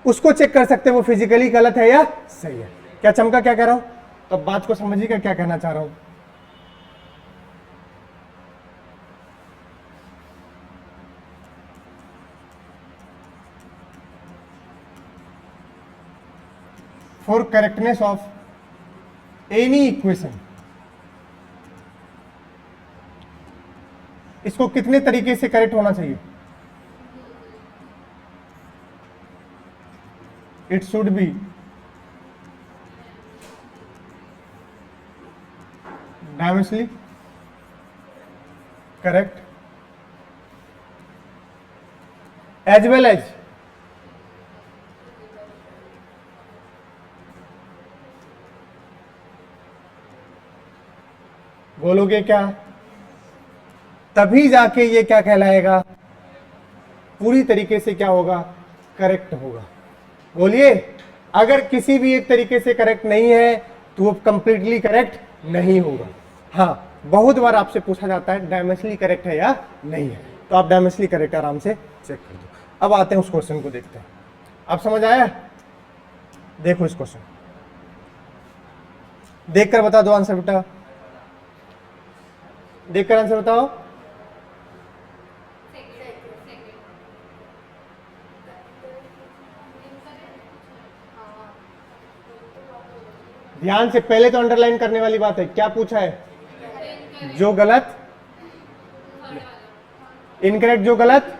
उसको चेक कर सकते हैं वो फिजिकली गलत है या सही है। क्या चमका क्या कह रहा हूं? तो बात को समझिएगा क्या कहना चाह रहा हूं। For correctness of any equation, इसको कितने तरीके से करेक्ट होना चाहिए? It should be dimensionally correct as well as बोलोगे क्या? तभी जाके ये क्या कहलाएगा? पूरी तरीके से क्या होगा? करेक्ट होगा। बोलिए, अगर किसी भी एक तरीके से करेक्ट नहीं है तो वो कंप्लीटली करेक्ट नहीं होगा। हाँ, बहुत बार आपसे पूछा जाता है डायमेंशनली करेक्ट है या नहीं है, तो आप डायमेंशनली करेक्ट आराम से चेक कर दो। अब आते हैं उस क्वेश्चन को देखते हैं। आप समझ आया? देखो इस क्वेश्चन, देखकर बता दो आंसर बेटा, देखकर आंसर बताओ। ध्यान से, पहले तो अंडरलाइन करने वाली बात है। क्या पूछा है? जो गलत, इनकरेक्ट जो गलत,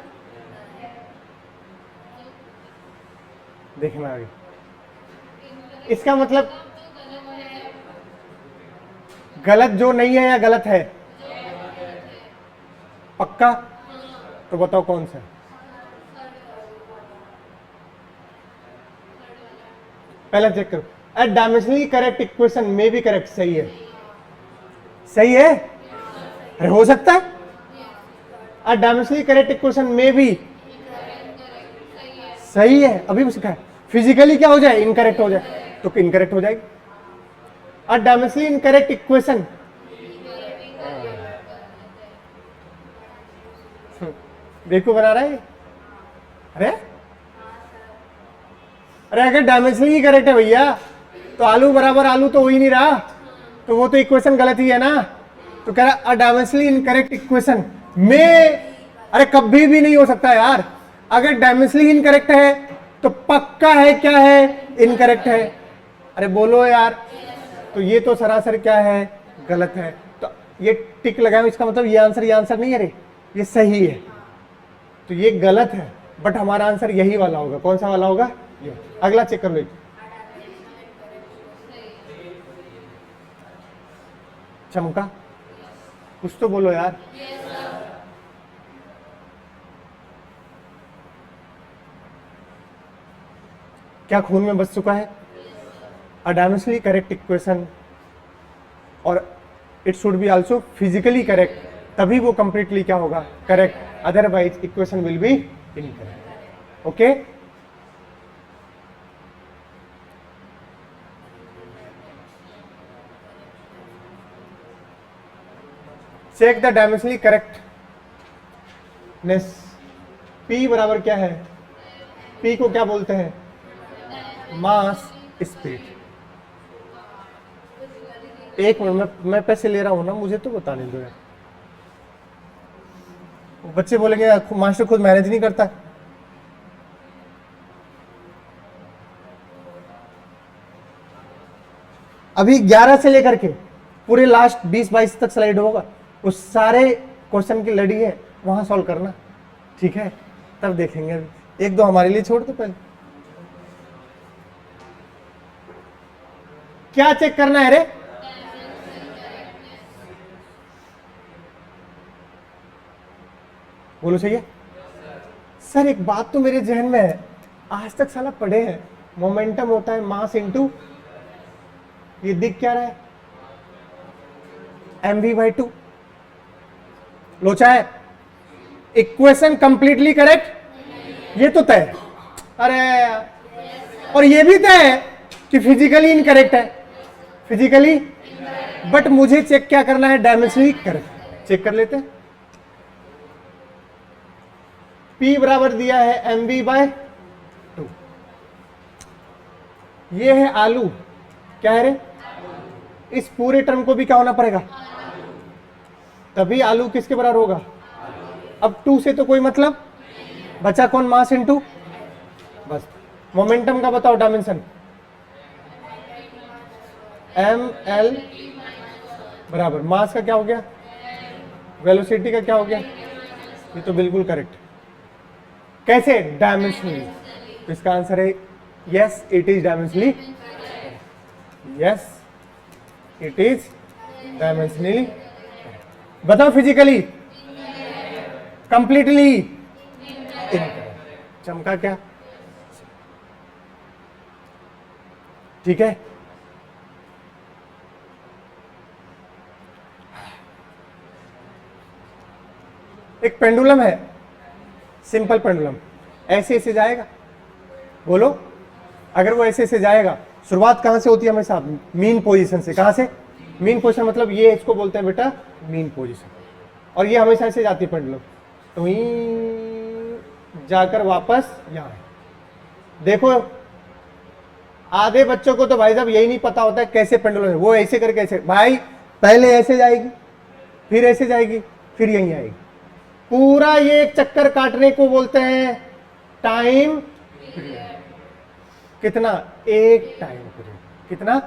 देखना आगे। इसका मतलब गलत जो नहीं है या गलत है? पक्का? तो बताओ कौन सा है? पहले चेक करो। A dimensionally correct equation may be correct, सही है, सही है, अरे हो सकता है। A dimensionally correct equation may be सही है, अभी भी सीखा है। फिजिकली क्या हो जाए? इनकरेक्ट हो जाए, तो इनकरेक्ट हो जाएगी। A dimensionally incorrect equation देखो बना रहा है। अरे अरे अगर डायमेंशनली करेक्ट है भैया, तो आलू बराबर आलू तो हो ही नहीं रहा, तो वो तो इक्वेशन गलत ही है ना। तो कह रहा है डायमेंशनली इनकरेक्ट इक्वेशन में, अरे कभी भी नहीं हो सकता यार। अगर डायमेंशनली इनकरेक्ट है तो पक्का है क्या है? इनकरेक्ट है। अरे बोलो यार, तो ये तो सरासर क्या है? गलत है। तो ये टिक लगाए, इसका मतलब ये आंसर नहीं है रे, ये सही है। तो ये गलत है, बट हमारा आंसर यही वाला होगा। कौन सा वाला होगा? ये। अगला चेक कर लो। चमका, कुछ तो बोलो यार। क्या खून में बच चुका है? अ डायमेंशनली करेक्ट इक्वेशन और it should be also physically correct, तभी वो कंप्लीटली क्या होगा? Correct, otherwise equation will be incorrect. Okay, check the dimensionally correctness. P बराबर क्या है? P को क्या बोलते हैं? मास स्पीड। एक मिनट, मैं पैसे ले रहा हूं ना, मुझे तो बताने दो यार। बच्चे बोलेंगे मास्टर खुद मैनेज नहीं करता। अभी 11 से लेकर के पूरे लास्ट 20-22 तक स्लाइड होगा, उस सारे क्वेश्चन की लड़ी है, वहां सॉल्व करना, ठीक है? तब देखेंगे। अभी एक दो हमारे लिए छोड़ दो पहले। क्या चेक करना है रे? बोलो सही है? सर एक बात तो मेरे जहन में है, आज तक साला पढ़े हैं, मोमेंटम होता है मास इनटू, ये दिख क्या रहा है, mv/2। लोचा है? इक्वेशन कंप्लीटली करेक्ट, ये तो तय है। अरे और ये भी तय है कि फिजिकली इनकरेक्ट है, फिजिकली, बट मुझे चेक क्या करना है, डायमेंशनली करेक्ट। चेक कर लेते हैं। P बराबर दिया है mv/2। ये है आलू, क्या है रे? इस पूरे टर्म को भी क्या होना पड़ेगा, तभी आलू किसके बराबर होगा। अब 2 से तो कोई मतलब, बचा कौन, मास इनटू, बस। मोमेंटम का बताओ डायमेंशन, ml बराबर मास का क्या हो गया, वेलोसिटी का क्या हो गया, ये तो बिल्कुल करेक्ट। कैसे, डायमेंशनली। तो इसका आंसर है yes, it is dimensionally, yes it is dimensionally. बताओ फिजिकली, कंप्लीटली, चमका क्या, ठीक है। एक पेंडुलम है, सिंपल पेंडुलम, ऐसे ऐसे जाएगा, बोलो अगर वो ऐसे ऐसे जाएगा, शुरुआत कहां से होती है हमेशा, मीन पोजीशन से। कहां से, मीन पोजीशन, मतलब ये इसको बोलते हैं बेटा मीन पोजीशन, और ये हमेशा ऐसे जाती है पेंडुलम, तो जाकर वापस यहां। देखो आधे बच्चों को तो भाई साहब यही नहीं पता होता है कैसे पेंडुलम है, वो ऐसे करके ऐसे, भाई पहले ऐसे जाएगी, फिर ऐसे जाएगी, फिर यहीं आएगी। पूरा ये एक चक्कर काटने को बोलते हैं टाइम पीरियड। कितना, एक टाइम पीरियड, कितना,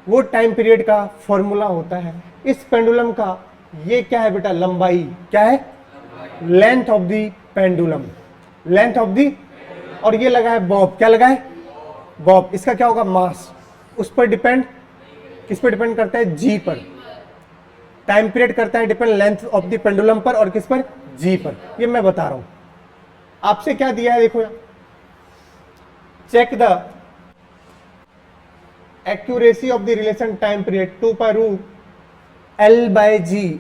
वो टाइम पीरियड का फॉर्मूला होता है इस पेंडुलम का। ये क्या है बेटा, लंबाई, क्या है, length of the pendulum, length of the, और ये लगा है बॉब, क्या लगा है, बॉब। इसका क्या होगा, मास। उस पर डिपेंड, किस पर डिपेंड करता है, जी पर। टाइम पीरियड करता है depend length of the pendulum पर, और किस पर, जी पर। ये मैं बता रहा हूं। आपसे क्या दिया है, देखो check the accuracy of the relation time period 2π√L/G।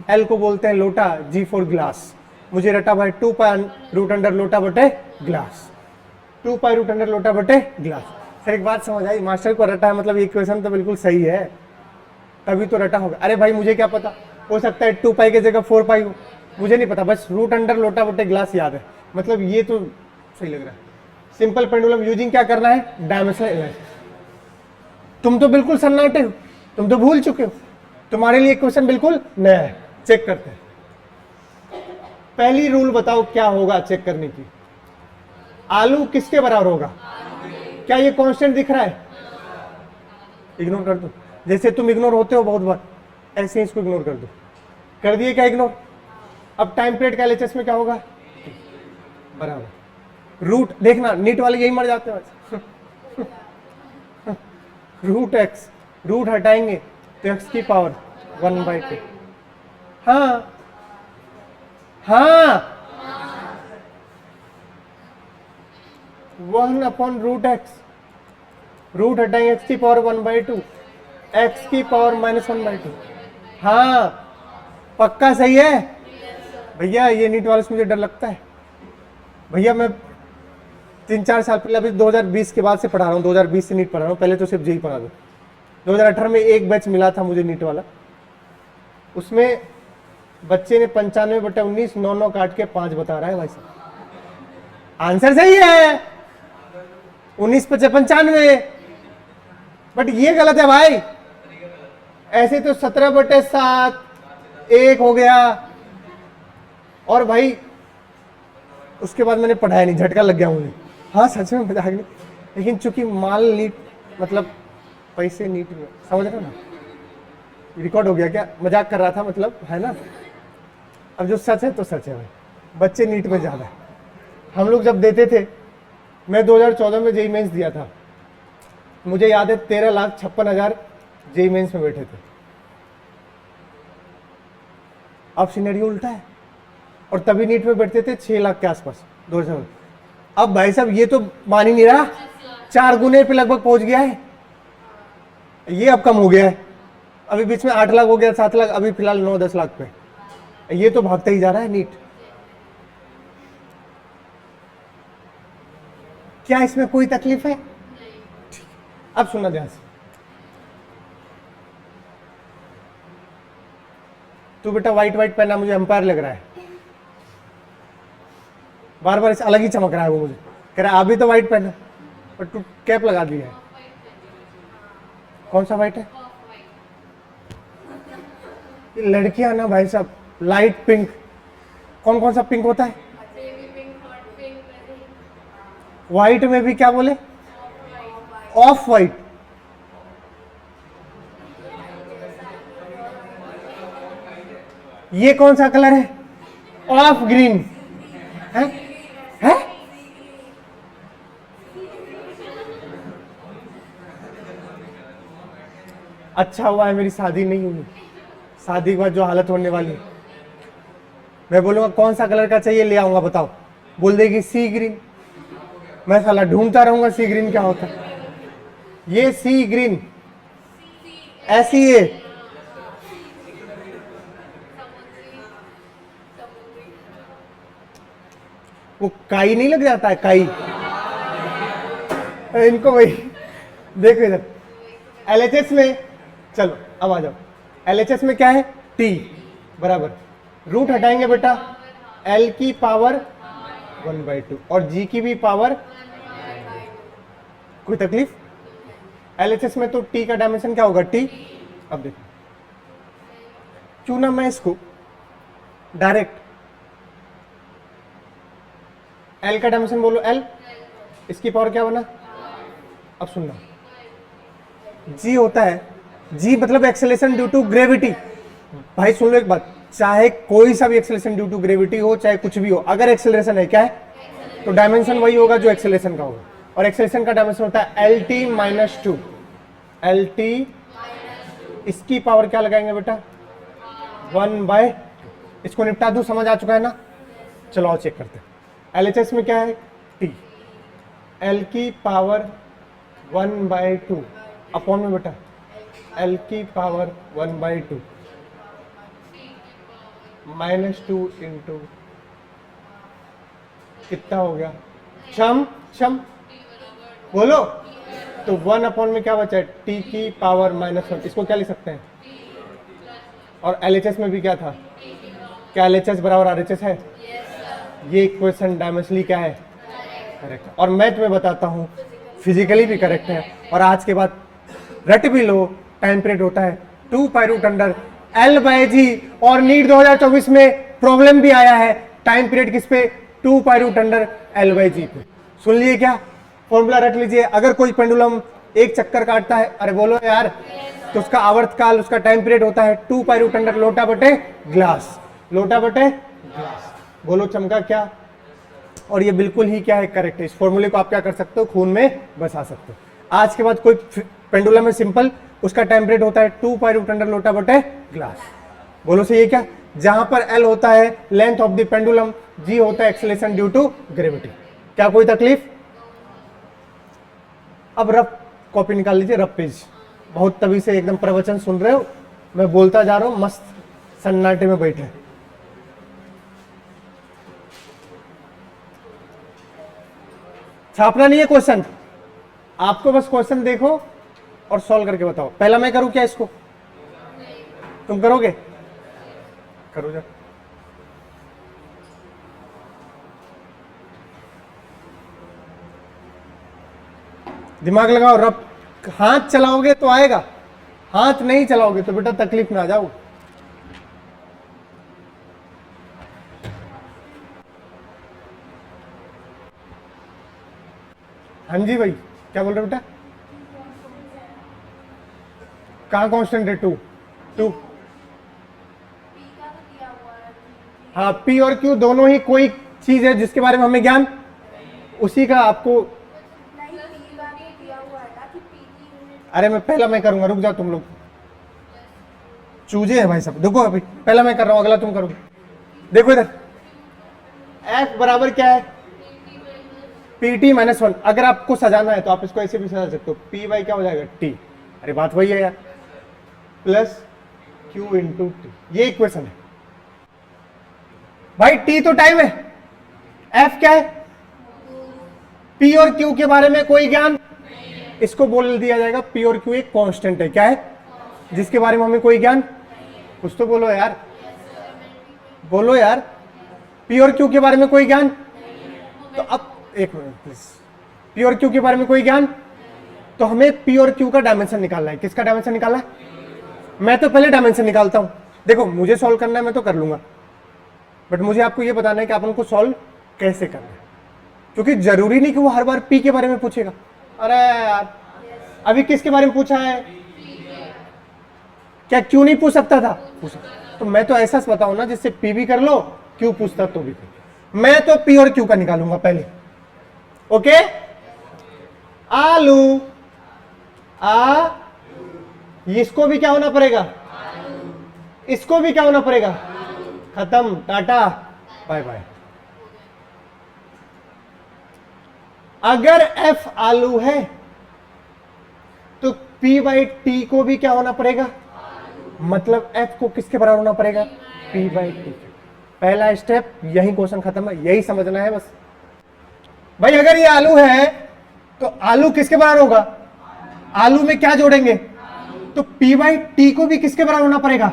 L को बोलते हैं लोटा, जी फॉर ग्लास। मुझे रटा भाई 2π√अंडर लोटा बटे ग्लास, 2π√अंडर लोटा बटे ग्लास। सर एक बात समझ आई, मास्टर को रटा है मतलब ये इक्वेशन तो बिल्कुल सही है, तभी तो रटा होगा। अरे भाई मुझे क्या पता, हो सकता है 2π की जगह 4π हो, मुझे नहीं पता, बस रूट अंडर लोटा बटे ग्लास याद है, मतलब ये तो सही लग रहा है। सिंपल पेंडुलम यूजिंग क्या करना है, डायमेंशनल। तुम तो बिल्कुल सन्नाटे हो, तुम तो भूल चुके हो, तुम्हारे लिए क्वेश्चन बिल्कुल नया है। चेक करते हैं, पहली रूल बताओ क्या होगा चेक करने की। आलू किसके बराबर होगा, क्या ये कांस्टेंट दिख रहा है, इग्नोर कर दो, जैसे तुम इग्नोर होते हो बहुत बार, ऐसे ही इसको इग्नोर कर दो। कर दिए क्या इग्नोर। अब टाइम पीरियड का LHS में क्या होगा, बराबर रूट, देखना नीट वाले यही मर जाते हैं रूट एक्स, रूट हटाएंगे तो x की पावर 1/2। हाँ हाँ, 1/√x, रूट हटाएंगे x की पावर 1/2, x की पावर -1/2। हाँ पक्का सही है भैया, ये नीट वाले से मुझे डर लगता है भैया। मैं 3-4 साल पहले, अभी 2020 के बाद से पढ़ा रहा हूँ, 2020 से नीट पढ़ा रहा हूँ, पहले तो सिर्फ जेई पढ़ा दो। 2018 में एक बैच मिला था मुझे नीट वाला, उसमें बच्चे ने 95/19 9 काट के 5 बता रहा है भाई साहब, आंसर सही है 19/95, बट ये गलत है भाई। ऐसे तो 17/7 1 हो गया, और भाई उसके बाद मैंने पढ़ाया नहीं, झटका लग गया मुझे। हाँ सच में मजाक नहीं, लेकिन चूंकि माल नीट मतलब पैसे नीट में, समझ रहे हो ना, रिकॉर्ड हो गया क्या, मजाक कर रहा था मतलब, है ना। अब जो सच है तो सच है भाई, बच्चे नीट में ज़्यादा है। हम लोग जब देते थे, मैं 2014 में जेई मेंस दिया था, मुझे याद है 13,56,000 जेई मेंस में बैठे थे। अब सिनेरियो उल्टा है, और तभी नीट में बैठते थे 6 लाख के आसपास 2000 में। अब भाई साहब ये तो मान ही नहीं रहा, 4 गुने पे लगभग पहुंच गया है। ये अब कम हो गया है, अभी बीच में 8 लाख हो गया, 7 लाख, अभी फिलहाल 9-10 लाख पे। ये तो भागता ही जा रहा है नीट। क्या इसमें कोई तकलीफ है? अब सुनना ध्यान से। तू बेटा व्हाइट व्हाइट पहना, मुझे एम्पायर लग रहा है। बार बार इस अलग ही चमक रहा है वो, मुझे कह रहा है अभी तो व्हाइट पहना, पर तू कैप लगा दी है। कौन सा व्हाइट है? ये लड़कियां ना भाई साहब, लाइट पिंक। कौन कौन सा पिंक होता है? व्हाइट में भी क्या बोले? Of white. ये कौन सा कलर है? ऑफ ग्रीन है? है? अच्छा हुआ है मेरी शादी नहीं हुई, शादी के बाद जो हालत होने वाली है। मैं बोलूंगा कौन सा कलर का चाहिए, ले आऊंगा, बताओ। बोल देगी सी ग्रीन। मैं साला ढूंढता रहूंगा सी ग्रीन क्या होता है। ये सी ग्रीन ऐसी है, वो काई नहीं लग जाता है, काई। इनको वही देखो इधर एलएचएस में। चलो अब आ जाओ, एलएचएस में क्या है? टी बराबर रूट हटाएंगे बेटा, एल की पावर 1/2 और जी की भी पावर। कोई तकलीफ? एलएचएस में तो टी का डायमेंशन क्या होगा? टी। अब देखो, चुना मैं इसको डायरेक्ट, एल का डायमेंशन बोलो एल, इसकी पावर क्या बना? अब सुनना, जी होता है, जी मतलब एक्सेलरेशन ड्यू टू ग्रेविटी। भाई सुन लो एक बात, चाहे कोई सा भी एक्सेलरेशन ड्यू टू ग्रेविटी हो, चाहे कुछ भी हो, अगर एक्सेलरेशन है क्या है तो डायमेंशन वही होगा जो एक्सेलरेशन का होगा। और एक्सेलरेशन का डायमेंशन होता है L T minus 2। L T, इसकी पावर क्या लगाएंगे बेटा? 1/2। इसको निपटा दूं, समझ आ चुका है ना? चलो आओ चेक करते हैं। एलएचएस में क्या है? टी, एल की पावर 1/2 अपॉन में बेटा एल की पावर 1/2 -2 इंटू कितना हो गया? क्षम क्षम बोलो। तो 1 अपॉन में क्या बचा है? टी की पावर -1। इसको क्या लिख सकते हैं? और एलएचएस में भी क्या था? क्या एलएचएस बराबर आरएचएस है? ये इक्वेशन डायमेंशनली क्या है? करेक्ट। और मैं तुम्हें बताता हूँ फिजिकली भी करेक्ट है। और आज के बाद रट भी लो, टाइम पीरियड होता है 2π√L/g। और नीट 2024 में प्रॉब्लम भी आया है टाइम पीरियड किस पे? 2π√L/g पे। सुन लिए क्या? फॉर्मूला रट लीजिए। अगर कोई पेंडुलम एक चक्कर काटता है, अरे बोलो यार, तो उसका आवर्तकाल, उसका टाइम पीरियड होता है 2π√, लोटा बटे ग्लास, लोटा बटे ग्लास। बोलो चमका क्या? और ये बिल्कुल ही क्या है? करेक्ट है। इस फॉर्मूले को आप क्या कर सकते हो? खून में बसा सकते हो। आज के बाद कोई पेंडुलम है सिंपल, उसका टाइम पीरियड होता है 2π√, लोटा बटे ग्लास। बोलो सही है क्या? जहां पर एल होता है लेंथ ऑफ द पेंडुलम, जी होता है एक्सेलरेशन ड्यू टू ग्रेविटी। क्या कोई तकलीफ? अब रफ कॉपी निकाल लीजिए, रफ पेज। बहुत तभी से एकदम प्रवचन सुन रहे हो, मैं बोलता जा रहा हूं, मस्त सन्नाटे में बैठे। छापना नहीं है क्वेश्चन, आपको बस क्वेश्चन देखो और सॉल्व करके बताओ। पहला मैं करूं क्या इसको? तुम करोगे? करो जा। दिमाग लगाओ, रब हाथ चलाओगे तो आएगा, हाथ नहीं चलाओगे तो बेटा तकलीफ में आ जाओ। हाँ जी भाई, क्या बोल रहे हो बेटा? कहाँ कांस्टेंट है? 2। हाँ, पी और क्यू दोनों ही कोई चीज है जिसके बारे में हमें ज्ञान, उसी का आपको। अरे मैं करूंगा, रुक जाओ तुम लोग, चूजे हैं भाई सब। देखो अभी पहला मैं कर रहा हूं, अगला तुम करोगे। देखो इधर, एफ बराबर क्या है, पी टी माइनस वन। अगर आपको सजाना है तो आप इसको ऐसे भी सजा सकते हो, पी बाई क्या हो जाएगा टी, अरे बात वही है यार, प्लस क्यू इंटू टी, ये इक्वेशन है भाई। टी तो टाइम है, एफ क्या है, पी और क्यू के बारे में कोई ज्ञान, इसको बोल दिया जाएगा पी और क्यू एक कांस्टेंट है, क्या है, जिसके बारे में हमें कोई ज्ञान, कुछ तो बोलो यार, बोलो यार, पी और क्यू के बारे में कोई ज्ञान। तो अब एक मिनट प्लीज, पी और क्यू के बारे में कोई ज्ञान, तो हमें पी और क्यू का डायमेंशन निकालना है। किसका डायमेंशन निकालना है, मैं तो पहले डायमेंशन निकालता हूं। देखो मुझे सॉल्व करना है, मैं तो कर लूंगा, बट मुझे आपको ये बताना है कि अपन को सॉल्व कैसे करना है, क्योंकि जरूरी नहीं कि वो हर बार पी के बारे में पूछेगा। अरे यार अभी किसके बारे में पूछा है, क्या क्यू नहीं पूछ सकता था, पूछा, तो मैं तो ऐसा बताऊं ना जिससे पी भी कर लो, क्यू पूछता तो भी कर। मैं तो पी और क्यू का निकालूंगा पहले, ओके। आलू, आ, इसको भी क्या होना पड़ेगा, इसको भी क्या होना पड़ेगा, खत्म, टाटा बाय बाय। अगर एफ आलू है तो पी बाई टी को भी क्या होना पड़ेगा, मतलब एफ को किसके बराबर होना पड़ेगा, पी बाई टी। पहला स्टेप, यही क्वेश्चन खत्म है, यही समझना है बस। भाई अगर ये आलू है तो आलू किसके बराबर होगा, आलू में क्या जोड़ेंगे, तो पी बाई टी को भी किसके बराबर होना पड़ेगा,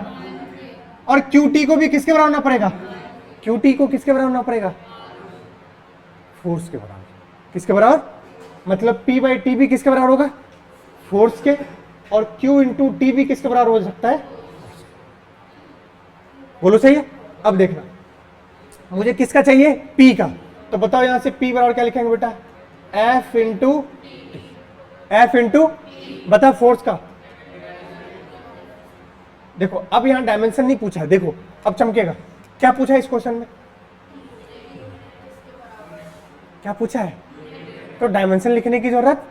और क्यू टी को भी किसके बराबर होना पड़ेगा, क्यू टी को किसके बराबर होना पड़ेगा, फोर्स के बराबर। किसके बराबर, मतलब पी बाई टी भी किसके बराबर होगा, फोर्स के, और क्यू इंटू टी भी किसके बराबर हो सकता है, बोलो सही है। अब देखना मुझे किसका चाहिए, पी का, तो बताओ यहां से पी बराबर क्या लिखेंगे बेटा, एफ इंटू एफ इंटू, बता फोर्स का। देखो अब यहां डायमेंशन नहीं पूछा है, देखो अब चमकेगा, क्या पूछा है इस क्वेश्चन में, क्या पूछा है, तो डायमेंशन लिखने की जरूरत,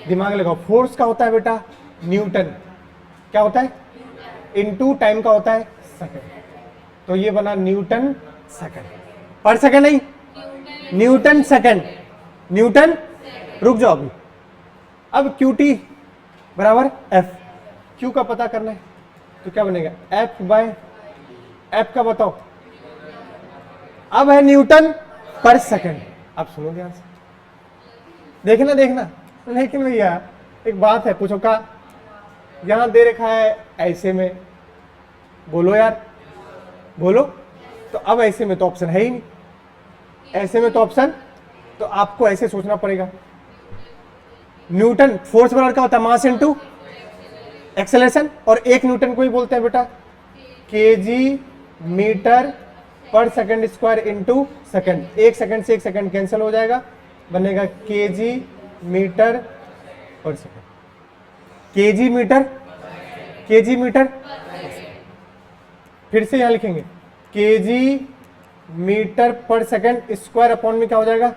दिमाग लगाओ। फोर्स का होता है बेटा न्यूटन, क्या होता है, इनटू टाइम का होता है सेकंड, तो ये बना न्यूटन सेकंड, पर सेकंड नहीं, न्यूटन सेकंड, न्यूटन, रुक जाओ अभी। अब क्यू टी बराबर एफ, क्यू का पता करना है तो क्या बनेगा, एफ बाय एफ का बताओ, अब है न्यूटन पर सेकंड। अब सुनो ध्यान से, देखना देखना, लेकिन भैया एक बात है, पूछो का यहां दे रखा है ऐसे में, बोलो यार बोलो, तो अब ऐसे में तो ऑप्शन है ही नहीं, ऐसे में तो ऑप्शन, तो आपको ऐसे सोचना पड़ेगा। न्यूटन फोर्स बराबर क्या होता है, मास इनटू एक्सेलरेशन, और एक न्यूटन को ही बोलते हैं बेटा kg metre per second square into second. एक सेकंड से एक सेकंड कैंसिल हो जाएगा, बनेगा kg metre per second, kg metre, kg metre, फिर से यहां लिखेंगे kg metre per second square upon में क्या हो जाएगा,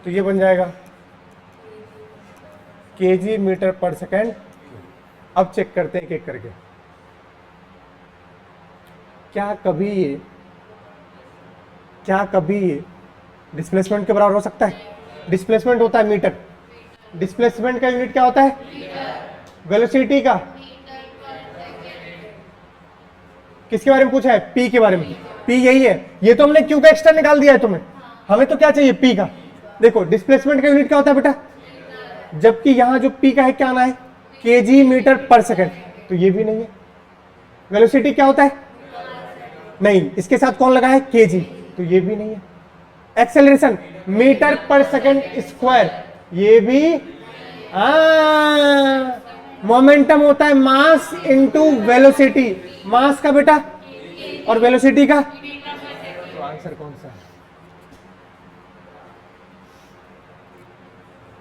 तो ये बन जाएगा केजी मीटर पर सेकंड। अब चेक करते हैं एक एक करके, क्या कभी ये डिस्प्लेसमेंट के बराबर हो सकता है, डिस्प्लेसमेंट होता है मीटर, डिस्प्लेसमेंट का यूनिट क्या होता है, वेलोसिटी का, किसके बारे में पूछा है, पी के बारे में, पी यही है, ये तो हमने क्यू का एक्स्ट्रा निकाल दिया है तुम्हें, हमें तो क्या चाहिए पी का। देखो डिस्प्लेसमेंट का यूनिट क्या होता है बेटा, जबकि यहां जो पी का है क्या आना है, केजी मीटर पर सेकंड, तो ये भी नहीं है। वेलोसिटी क्या होता है, नहीं, इसके साथ कौन लगा है, केजी, तो ये भी नहीं है। Acceleration metre per second square, ये भी, मोमेंटम होता है मास इनटू वेलोसिटी, मास का बेटा और वेलोसिटी का, तो आंसर कौन सा है।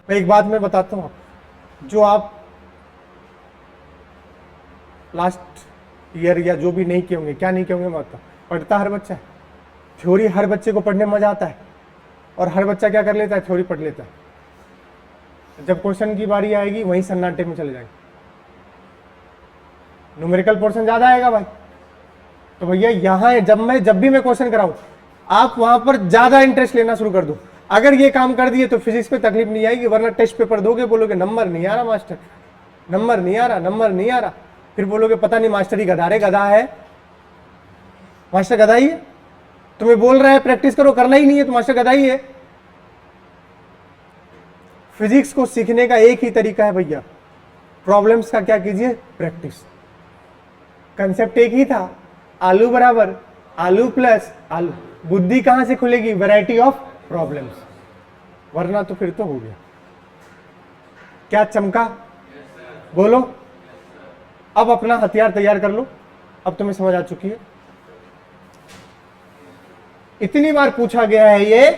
एक बात मैं बताता हूं, जो आप लास्ट ईयर या जो भी नहीं किए होंगे, क्या नहीं किए होंगे मैं बताता हूं, पढ़ता हर बच्चा है थ्योरी, हर बच्चे को पढ़ने में मजा आता है, और हर बच्चा क्या कर लेता है, थ्योरी पढ़ लेता है। जब क्वेश्चन की बारी आएगी वहीं सन्नाटे में चले जाएंगे, न्यूमेरिकल पोर्शन ज्यादा आएगा भाई। तो भैया यहाँ जब भी मैं क्वेश्चन कराऊं, आप वहां पर ज्यादा इंटरेस्ट लेना शुरू कर दो। अगर ये काम कर दिए तो फिजिक्स पे तकलीफ नहीं आएगी, वरना टेस्ट पेपर दोगे बोलोगे नंबर नहीं आ रहा मास्टर, नंबर नहीं आ रहा, नंबर नहीं आ रहा, फिर बोलोगे पता नहीं मास्टर ही गधा रे, गधा है मास्टर, गधा ही है, तुम्हें बोल रहा है प्रैक्टिस करो, करना ही नहीं है तो मास्टर गधा ही है। फिजिक्स को सीखने का एक ही तरीका है भैया, प्रॉब्लम्स का क्या कीजिए, प्रैक्टिस। कंसेप्ट एक ही था, आलू बराबर आलू प्लस आलू, बुद्धि कहां से खुलेगी, वैरायटी ऑफ प्रॉब्लम्स, वरना तो फिर तो हो गया। क्या चमका, बोलो। अब अपना हथियार तैयार कर लो, अब तुम्हें समझ आ चुकी है। इतनी बार पूछा गया है ये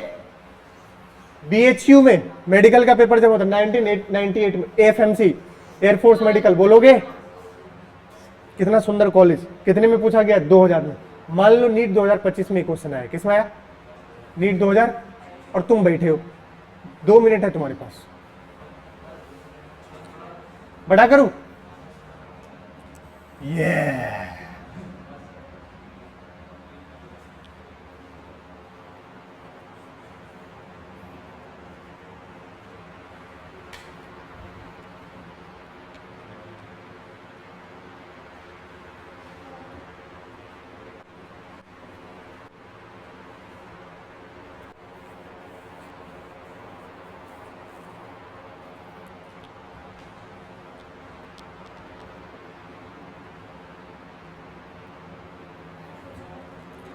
बीएचयू में, मेडिकल का पेपर जब होता 1998 में, एएफएमसी एयरफोर्स मेडिकल, बोलोगे कितना सुंदर कॉलेज, कितने में पूछा गया, 2000 में। मान लो नीट 2025 में क्वेश्चन आया, किसमें आया, नीट 2000, और तुम बैठे हो, 2 मिनट है तुम्हारे पास, बड़ा करूं, ये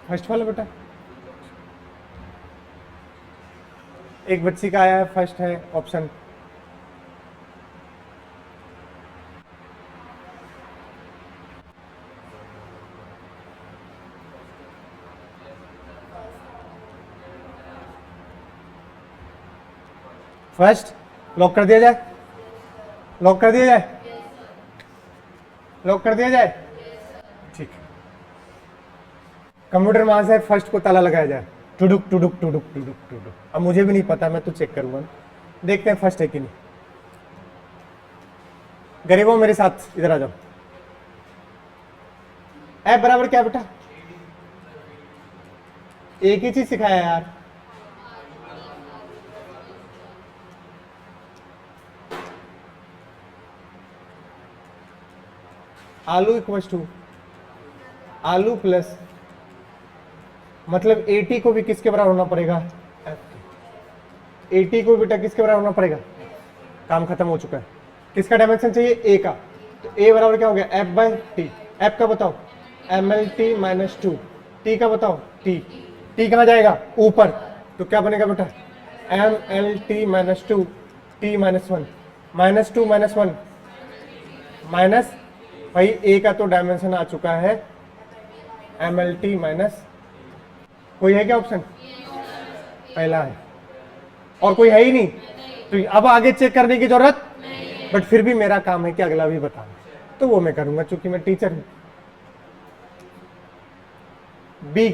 फर्स्ट वाला बेटा, एक बच्ची का आया है, फर्स्ट है ऑप्शन, फर्स्ट लॉक कर दिया जाए, लॉक कर दिया जाए, लॉक कर दिया जाए, ठीक। कंप्यूटर वहां से फर्स्ट को ताला लगाया जाए, टुडुक टुडुक टुडुक टुडुक टुडुक। अब मुझे भी नहीं पता, मैं तो चेक करूंगा, देखते हैं फर्स्ट है कि नहीं। गरीबों मेरे साथ इधर आ जाओ। एफ बराबर क्या बेटा, एक ही चीज सिखाया यार, आलू इक्वल टू आलू प्लस, मतलब 80 को भी किसके बराबर होना पड़ेगा, 80 को बेटा किसके बराबर होना पड़ेगा, काम खत्म हो चुका है। किसका डायमेंशन चाहिए, ए का, तो ए बराबर क्या हो गया, एफ बाई टी। एफ का बताओ, M L T minus 2, T का बताओ, टी, टी कहाँ जाएगा, ऊपर, तो क्या बनेगा बेटा, M L T minus 2, T minus 1, minus 2 minus 1 minus, भाई ए का तो डायमेंशन आ चुका है, एम एल टी माइनस, कोई है क्या ऑप्शन, पहला है, और कोई है ही नहीं, तो अब आगे चेक करने की जरूरत, बट फिर भी मेरा काम है कि अगला भी बताना, तो वो मैं करूंगा चूंकि मैं टीचर हूं। बी,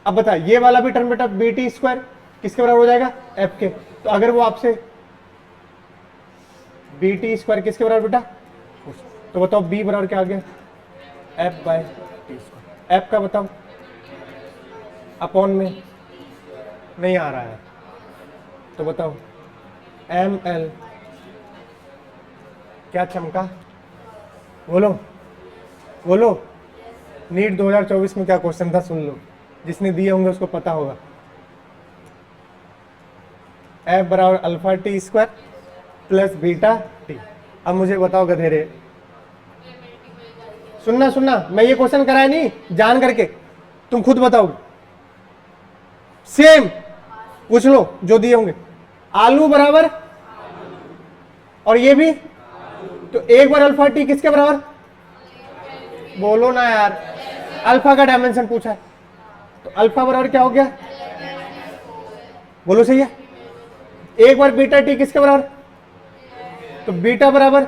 अब बता, ये वाला भी टर्म बेटा बी टी स्क्वायर किसके बराबर हो जाएगा, एफ के, तो अगर वो आपसे बी टी स्क्वायर किसके बराबर बेटा, तो बताओ बी बराबर क्या आ गया, F by T square. F का बताओ, अपॉन में नहीं आ रहा है, तो बताओ एम एल, क्या चमका, बोलो बोलो। नीट 2024 में क्या क्वेश्चन था सुन लो, जिसने दिए होंगे उसको पता होगा। एफ बराबर alpha T square plus beta T. अब मुझे बताओ गधेरे, सुनना सुनना, मैं ये क्वेश्चन कराया नहीं जान करके, तुम खुद बताओगे, सेम पूछ लो जो दिए होंगे। आलू बराबर, और ये भी, तो एक बार अल्फा टी किसके बराबर, बोलो ना यार, अल्फा का डायमेंशन पूछा है, तो अल्फा बराबर क्या हो गया, बोलो सही है। एक बार बीटा टी किसके बराबर, तो बीटा बराबर,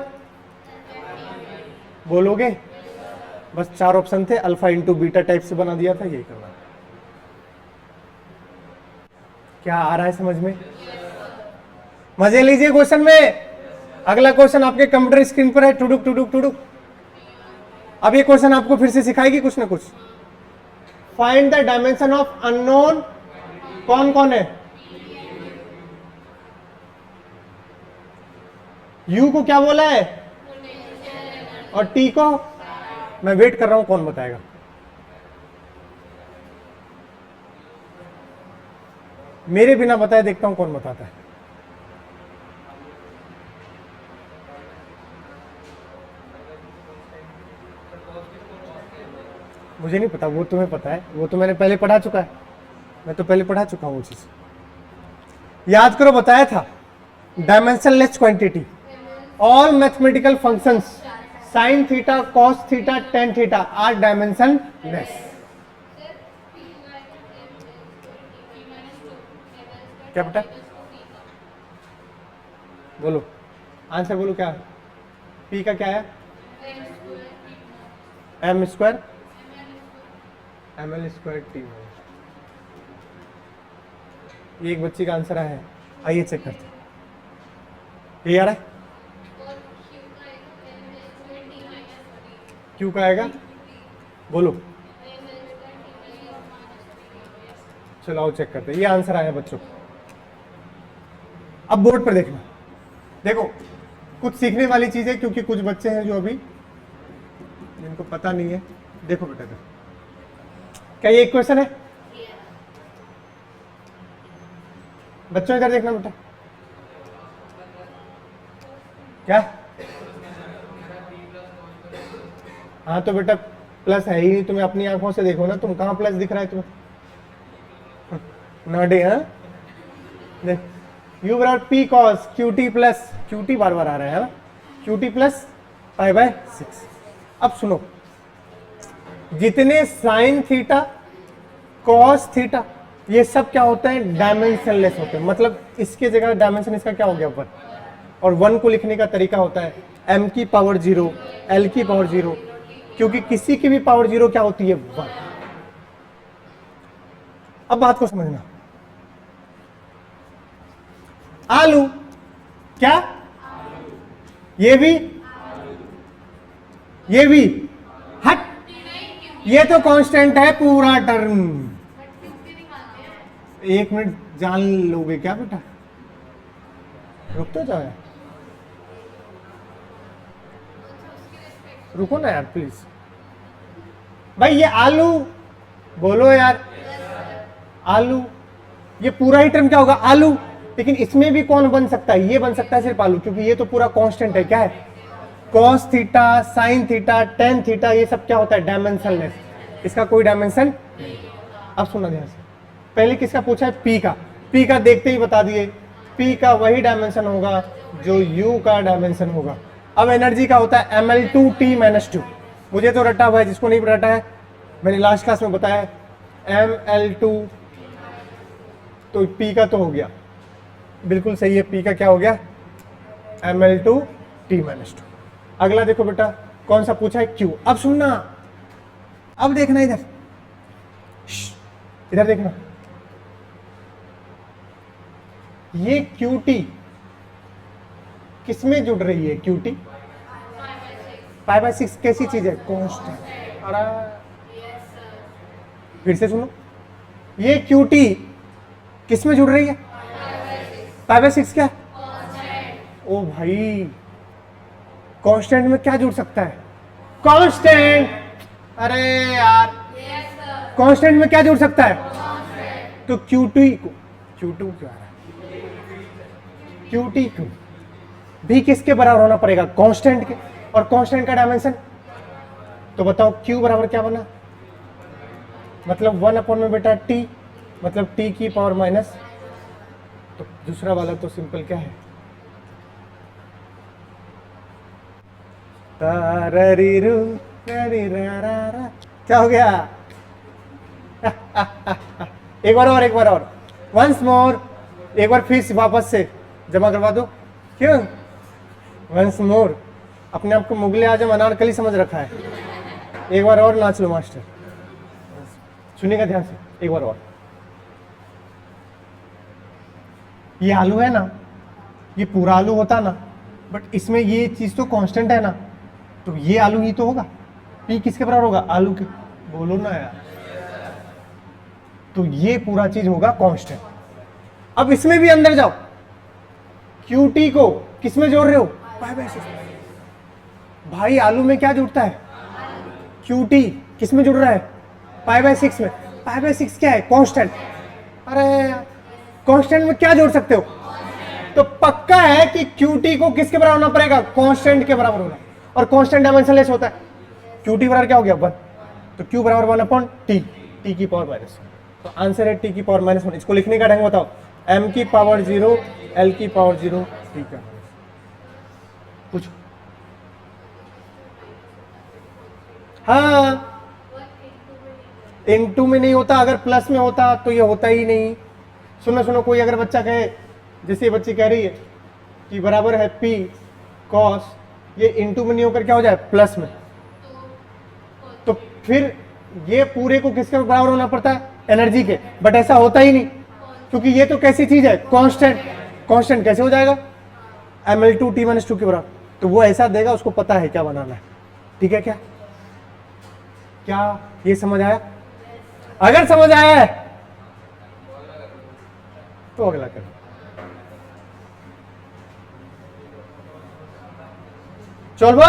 बोलोगे, बस 4 ऑप्शन थे, अल्फा इंटू बीटा टाइप से बना दिया था, यही करना। क्या आ रहा है समझ में, मजे लीजिए क्वेश्चन में। अगला क्वेश्चन आपके कंप्यूटर स्क्रीन पर है, टुडुक टुडुक टुडुक। अब ये क्वेश्चन आपको फिर से सिखाएगी कुछ ना कुछ। Find the dimension of unknown कौन कौन है? U को क्या बोला है और T को? मैं वेट कर रहा हूं कौन बताएगा। मेरे बिना बताए देखता हूं कौन बताता है। मुझे नहीं पता, वो तुम्हें पता है, वो तो मैंने पहले पढ़ा चुका है, मैं तो पहले पढ़ा चुका हूं वो चीज। याद करो, बताया था dimensionless quantity, all mathematical functions sine theta, cos theta, tan theta are dimensionless. क्या बेटा? बोलो आंसर, बोलो क्या? पी का क्या है? M square ml square T. ये एक बच्ची का आंसर आया है, आइए चेक करते हैं। ये आ रहा है? क्यों का आएगा? बोलो। चलो आओ चेक करते हैं। ये आंसर आया बच्चों। अब बोर्ड पर देखना, देखो कुछ सीखने वाली चीज है, क्योंकि कुछ बच्चे हैं जो अभी जिनको पता नहीं है। देखो बेटा, देखो क्या ये एक क्वेश्चन है? बच्चों इधर देखना बेटा, क्या? हाँ तो बेटा प्लस है ही नहीं, तुम्हें अपनी आंखों से देखो ना, तुम कहाँ प्लस दिख रहा है तुम्हें? नॉडे। हाँ देख, यू बराबर P cos Q T plus, Q T बार बार आ रहा है ना, Q T plus pi by 6। अब सुनो, जितने साइन थीटा, कॉस थीटा, ये सब क्या होता है? डायमेंशनलेस होते हैं। मतलब इसके जगह डायमेंशन इसका क्या हो गया? 1। और 1 को लिखने का तरीका होता है m की पावर 0, l की पावर 0, क्योंकि किसी की भी पावर 0 क्या होती है? 1। अब बात को समझना, आलू क्या? ये भी, ये भी, हट, ये तो कांस्टेंट है पूरा टर्म। 1 मिनट जान लोगे क्या बेटा? रुक तो जाओ यार, रुको ना यार प्लीज। भाई ये आलू, बोलो यार, आलू, ये पूरा ही टर्म क्या होगा? आलू। लेकिन इसमें भी कौन बन सकता है? ये बन सकता है सिर्फ आलू, क्योंकि ये तो पूरा कांस्टेंट है। क्या है? Cos theta, sine theta, tan theta, ये सब क्या होता है? डायमेंशनलेस। इसका कोई डायमेंशन। अब सुनना ध्यान से, पहले किसका पूछा है? पी का। पी का देखते ही बता दिए, पी का वही डायमेंशन होगा जो यू का डायमेंशन होगा। अब एनर्जी का होता है ml2t-2। मुझे तो रटा हुआ है, जिसको नहीं रटा है मैंने लास्ट क्लास में बताया, ml2, तो पी का तो हो गया, बिल्कुल सही है, पी का क्या हो गया? ml2t-2। अगला देखो बेटा, कौन सा पूछा है? क्यू। अब सुनना, अब देखना इधर, इधर देखना, ये QT किसमें जुड़ रही है? QT π/6 कैसी चीज है? कांस्टेंट। अरे फिर से सुनो, ये QT किसमें जुड़ रही है? π/6 क्या? ओ भाई, कांस्टेंट में क्या जुड़ सकता है? कांस्टेंट। अरे यार, कांस्टेंट में क्या जुड़ सकता है? तो Q2 को, Q2 क्या है? QT को भी किसके बराबर होना पड़ेगा? कांस्टेंट के। और कांस्टेंट का डायमेंशन तो बताओ, Q बराबर क्या बना? मतलब 1 में बेटा T, मतलब T की पावर माइनस, तो दूसरा वाला तो सिंपल क्या है? ताररीरू, तारीरारारा। क्या हो गया? एक बार और, एक बार और, वंस मोर, एक बार फिर से वापस से जमा करवा दो। क्यों? वंस मोर, अपने आप को मुगले आजम अनारकली समझ रखा है। एक बार और नाच लो मास्टर, सुनिएगा ध्यान से, एक बार और। ये आलू है ना, ये पूरा आलू होता ना, बट इसमें ये चीज तो कांस्टेंट है ना, तो ये आलू ही तो होगा। पी किसके बराबर होगा? आलू के। बोलो ना यार, तो ये पूरा चीज होगा कांस्टेंट। अब इसमें भी अंदर जाओ, QT को किस में जोड़ रहे हो? पाई बाय 6। भाई आलू में क्या जुड़ता है? QT किस में जुड़ रहा है? पाई बाय 6 में। पाई बाय 6 क्या है? कांस्टेंट। अरे कांस्टेंट में क्या जोड़ सकते हो? तो पक्का है कि QT को किसके बराबर होना पड़ेगा? कांस्टेंट के बराबर होना। और कांस्टेंट डायमेंशनलेस होता है। QT बराबर क्या हो गया? 1। तो Q बराबर 1/T, T की पावर -1। तो आंसर है T की पावर -1। इसको लिखने का ढंग बताओ। M की पावर 0, L की पावर 0, T का कुछ। हाँ, इनटू में नहीं होता, अगर प्लस में होता तो ये होता ही नहीं। सुनो सुनो, कोई अगर बच्चा कहे, जैसे बच्ची कह रही है कि बराबर है P cos, ये इनटू में नहीं होकर क्या हो जाए? प्लस में। तो फिर ये पूरे को किसके बराबर होना पड़ता है? एनर्जी के। बट ऐसा होता ही नहीं, क्योंकि ये तो कैसी चीज है? कांस्टेंट। कांस्टेंट कैसे हो जाएगा? ml2 T-2 के बराबर। तो वो ऐसा देगा, उसको पता है क्या बनाना है। ठीक है? क्या क्या ये समझ आया? अगर समझ आया है तो अगला करो। चल वो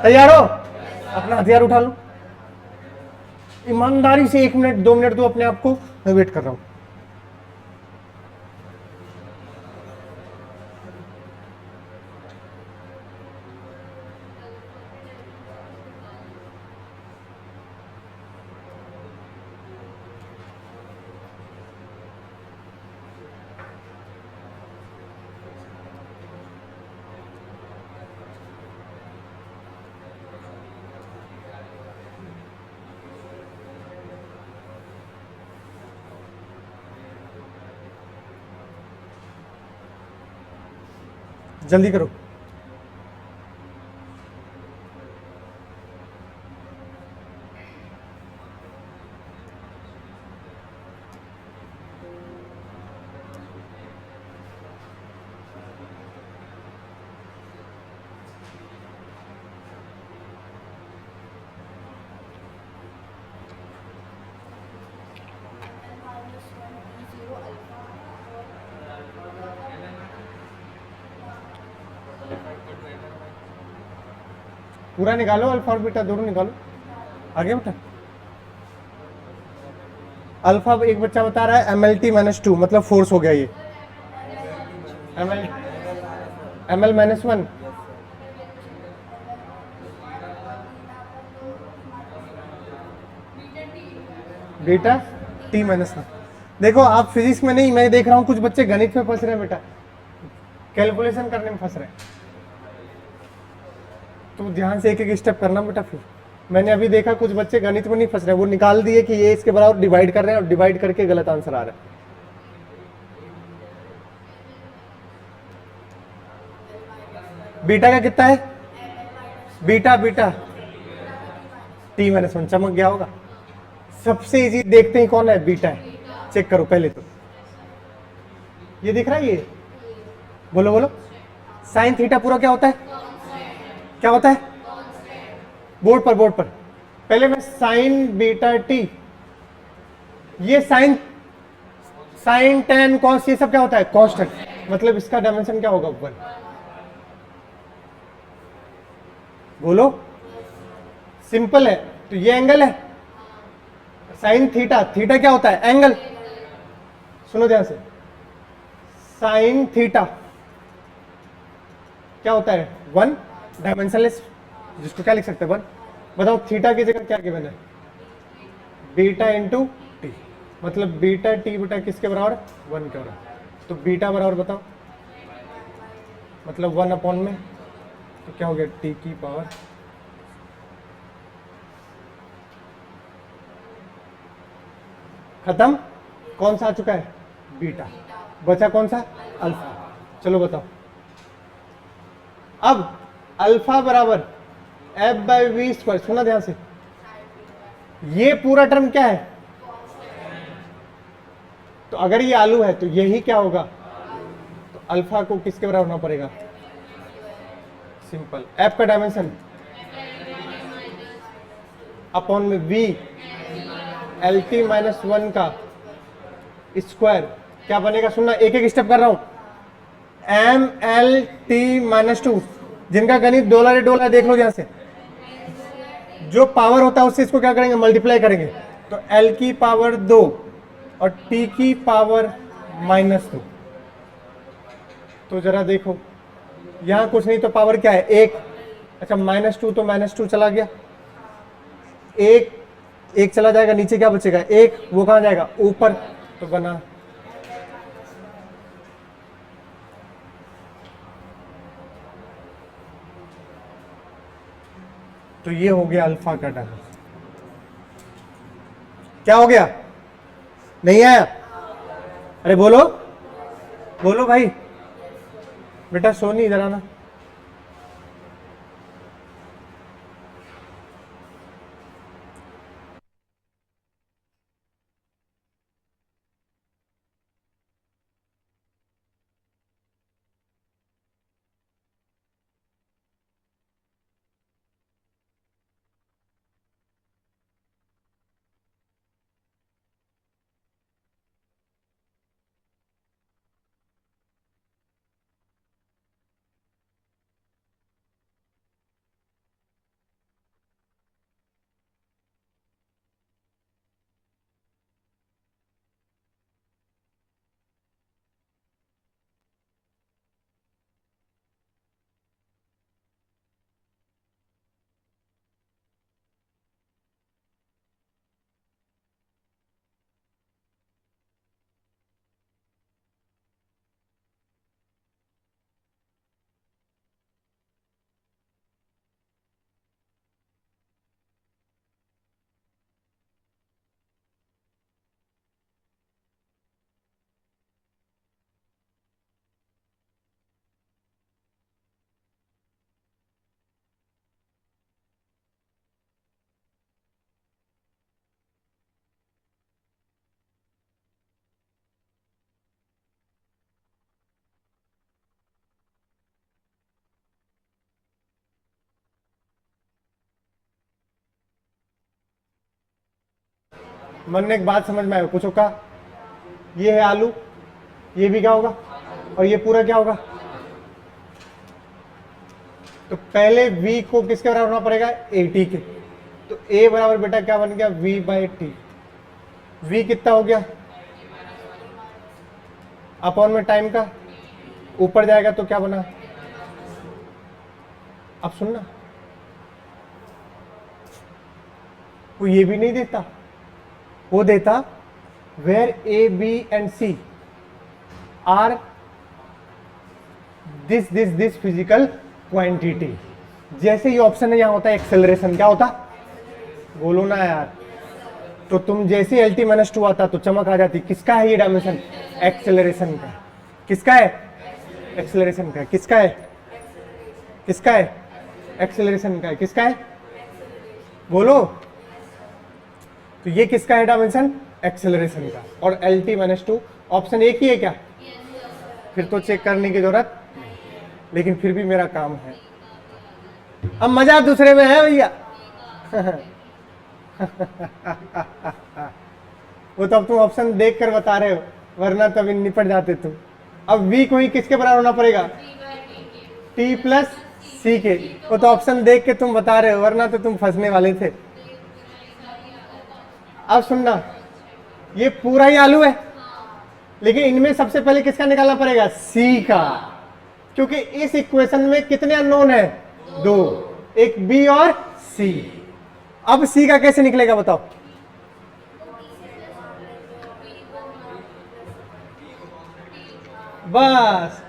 तैयार हो? अपना हथियार उठा लो। ईमानदारी से 1 मिनट 2 मिनट दो अपने आप को, मैं वेट कर रहा हूं। जल्दी करो। पूरा निकालो, अल्फा और बीटा दोनों निकालो। आगे बेटा, अल्फा एक बच्चा बता रहा है MLT-2, मतलब फोर्स हो गया ये। ML -1, beta T-1। देखो आप फिजिक्स में नहीं, मैं देख रहा हूं कुछ बच्चे गणित में फंस रहे हैं बेटा, कैलकुलेशन करने में फंस रहे हैं। तो ध्यान से एक एक स्टेप करना बेटा। फिर मैंने अभी देखा कुछ बच्चे गणित में नहीं फंस रहे, वो निकाल दिए कि ये इसके बराबर डिवाइड कर रहे हैं और डिवाइड करके गलत आंसर आ रहा है। बीटा का कितना है? बीटा T-1 चमक गया होगा। सबसे इजी देखते ही कौन है? बीटा है। चेक करो पहले तो, ये दिख रहा है? ये बोलो बोलो, साइन थीटा पूरा क्या होता है? क्या होता है? बोर्ड पर पहले मैं साइन बीटा टी, ये साइन टेन कॉस, ये सब क्या होता है? कांस्टेंट। मतलब इसका डायमेंशन क्या होगा? 1। बोलो, सिंपल है। तो ये एंगल है साइन थीटा, थीटा क्या होता है? एंगल। सुनो ध्यान से, साइन थीटा क्या होता है? 1, डायमेंशनलेस, जिसको क्या लिख सकते हैं? 1। बताओ थीटा की जगह क्या गिवन है? बीटा इंटू टी, मतलब बीटा टी बेटा किसके बराबर? 1 के बराबर। तो बीटा बराबर बताओ, मतलब 1 में, तो क्या हो गया? टी की पावर। खत्म। कौन सा आ चुका है? बीटा। बचा कौन सा? अल्फा। चलो बताओ। अब अल्फा बराबर F/v²। सुना ध्यान से, ये पूरा टर्म क्या है? तो अगर ये आलू है तो यही क्या होगा? तो अल्फा को किसके बराबर होना पड़ेगा? सिंपल, F का डायमेंशन अपॉन में V, L T minus one का स्क्वायर क्या बनेगा, सुनना एक एक स्टेप कर रहा हूं, M L T minus two, जिनका गणित डॉलर डॉलर देख लो, यहां से जो पावर होता है उससे इसको क्या करेंगे, मल्टीप्लाई करेंगे, तो एल की पावर 2 और टी की पावर -2। तो जरा देखो यहां कुछ नहीं तो पावर क्या है, एक, अच्छा -2 तो -2 चला गया, एक चला जाएगा, नीचे क्या बचेगा, एक, वो कहां जाएगा, ऊपर, तो बना तो ये हो गया अल्फा का टर्म। क्या हो गया, नहीं आया, अरे बोलो बोलो भाई, बेटा सोनी इधर आना। मन ने एक बात समझ में आया, पूछो का, ये है आलू, ये भी क्या होगा, और ये पूरा क्या होगा, तो पहले v को किसके बराबर होना पड़ेगा, at के, तो a बराबर बेटा क्या बन गया, v/t, v कितना हो गया, अपॉन में टाइम का, ऊपर जाएगा तो क्या बना, अब सुनना, वो ये भी नहीं देता, वो देता where a b and c are this physical quantity. जैसे ये ऑप्शन है यहां होता है एक्सेलरेशन, क्या होता, बोलो ना यार, तो तुम जैसे एल टी माइनस टू आता तो चमक आ जाती, किसका है ये डायमेंशन, एक्सेलरेशन का, किसका है, एक्सेलरेशन का, किसका है, किसका है, एक्सेलरेशन का है, किसका है, बोलो, तो ये किसका है डायमेंशन, एक्सेलरेशन का, और L T minus to option एक ही है क्या, फिर तो चेक करने की जरूरत, लेकिन फिर भी मेरा काम है, अब मजा दूसरे में है भैया वो तो अब तुम ऑप्शन देख कर बता रहे हो, वरना तभी निपट जाते तुम। अब v को ही किसके बराबर होना पड़ेगा, t प्लस सी के, वो तो ऑप्शन देख के तुम बता रहे हो, वरना तो तुम फंसने वाले थे। अब सुनना, ये पूरा ही आलू है, लेकिन इनमें सबसे पहले किसका निकालना पड़ेगा, c का, क्योंकि इस इक्वेशन में कितने अननोन है, 2, एक b और c। अब c का कैसे निकलेगा बताओ, बस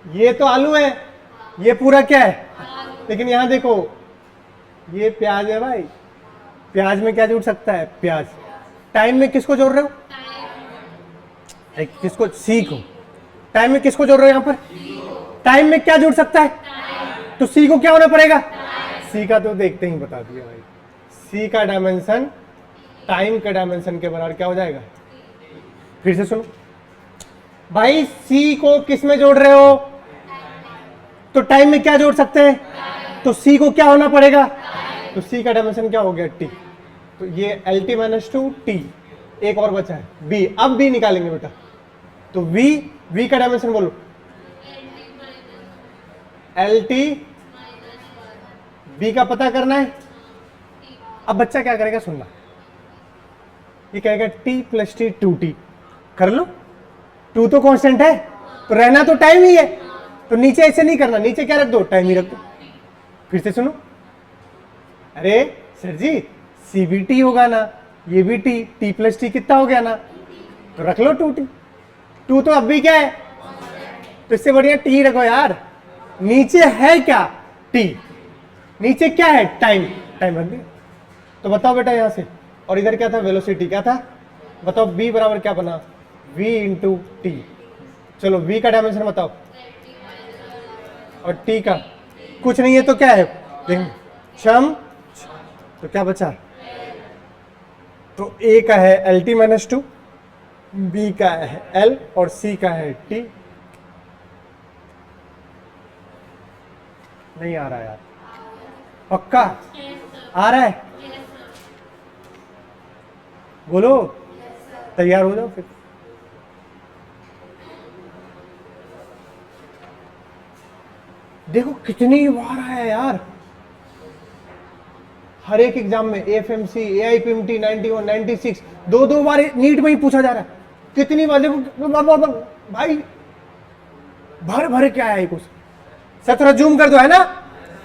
ये तो आलू है, ये पूरा क्या है, लेकिन यहां देखो ये प्याज है भाई, प्याज में क्या जुड़ सकता है, प्याज, टाइम में किसको जोड़ रहे हो, किसको, सी को, टाइम में किसको जोड़ रहे हो, यहां पर टाइम में क्या जुड़ सकता है, तो सी को क्या होना पड़ेगा, सी का तो देखते ही बता दिया भाई, सी का डायमेंशन टाइम के डायमेंशन के बराबर क्या हो जाएगा, फिर से सुनो भाई, सी को किस में जोड़ रहे हो, तो टाइम में क्या जोड़ सकते हैं, तो सी को क्या होना पड़ेगा, तो सी का डायमेंशन क्या हो गया, टी, तो ये L T minus to T, एक और बचा है बी। अब बी निकालेंगे बेटा, तो वी का डायमेंशन बोलो, एल टी बी का पता करना है। अब बच्चा क्या करेगा सुनना, ये कहेगा T plus T two T, कर लो, टू तो कांस्टेंट है तो रहना तो टाइम ही है, तो नीचे ऐसे नहीं करना, नीचे क्या रख दो, टाइम ही रख दो। फिर से सुनो, अरे सर जी सी बी टी होगा ना, ये भी टी, टी प्लस टी कितना हो गया ना, तो रख लो टू टी, टू तो अब भी क्या है, तो इससे बढ़िया टी रखो यार। नीचे है क्या, टी, नीचे क्या है, टाइम, टाइम रख दिया। तो बताओ बेटा यहां से, और इधर क्या था, वेलोसिटी क्या था, बताओ v बराबर क्या बना, v इंटू टी। चलो v का डायमेंशन बताओ, और t का कुछ नहीं है तो क्या है, क्षम, तो क्या बचा, तो a का है L T minus to, b का है l और c का है t। नहीं आ रहा यार, पक्का आ रहा है, बोलो, तैयार हो जाओ फिर। देखो कितनी बार है यार, हर एक एग्जाम में एफएमसी, एआईपीएमटी 91, 96, दो बार नीट में ही पूछा जा रहा है। कितनी बार देखो भाई, भर भर क्या है कुछ, सर थोड़ा जूम कर दो, है ना।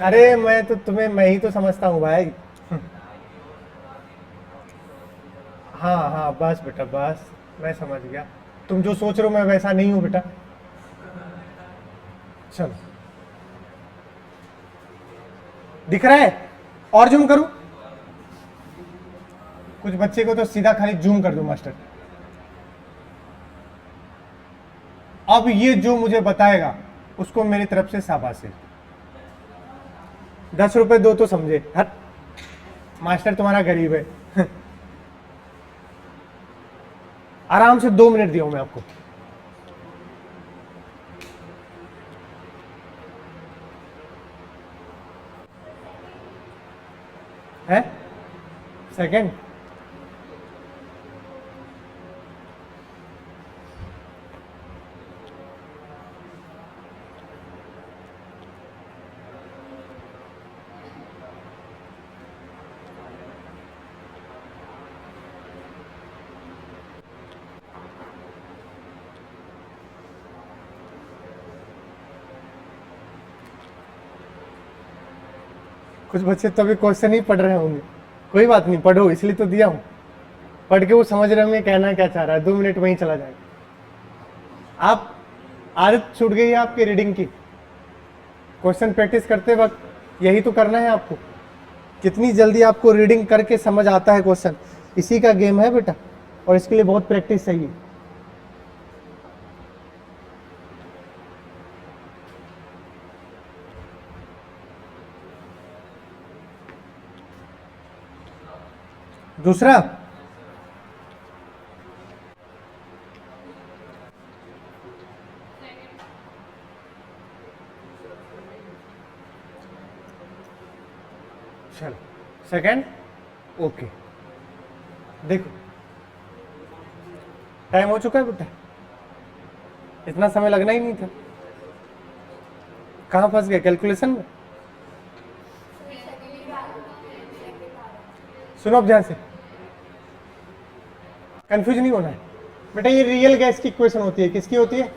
अरे मैं तो तुम्हें, मैं ही तो समझता हूँ भाई। हाँ हाँ बस बेटा बस, मैं समझ गया, तुम जो सोच रहे हो मैं वैसा नहीं हूं बेटा। चलो दिख रहा है, और जूम करूं, कुछ बच्चे को तो सीधा खाली जूम कर दो मास्टर। अब ये जो मुझे बताएगा उसको मेरी तरफ से शाबाशी, 10 रुपए दो तो समझे, हट, मास्टर तुम्हारा गरीब है। आराम से 2 मिनट दिया हूं मैं आपको। है सेकंड, कुछ बच्चे तो अभी क्वेश्चन ही पढ़ रहे होंगे, कोई बात नहीं, पढ़ो, इसलिए तो दिया हूं, पढ़ के वो समझ रहे होंगे कहना क्या चाह रहा है, 2 मिनट वहीं चला जाएगा। आप आदत छूट गई है आपकी रीडिंग की, क्वेश्चन प्रैक्टिस करते वक्त यही तो करना है आपको। कितनी जल्दी आपको रीडिंग करके समझ आता है क्वेश्चन, इसी का गेम है बेटा, और इसके लिए बहुत प्रैक्टिस चाहिए। दूसरा, चलो सेकंड, ओके, देखो टाइम हो चुका है बेटा, इतना समय लगना ही नहीं था। कहां फंस गए कैलकुलेशन में, सुनो अब ध्यान से, कंफ्यूज नहीं होना है बेटा। ये रियल गैस की इक्वेशन होती है, किसकी होती है,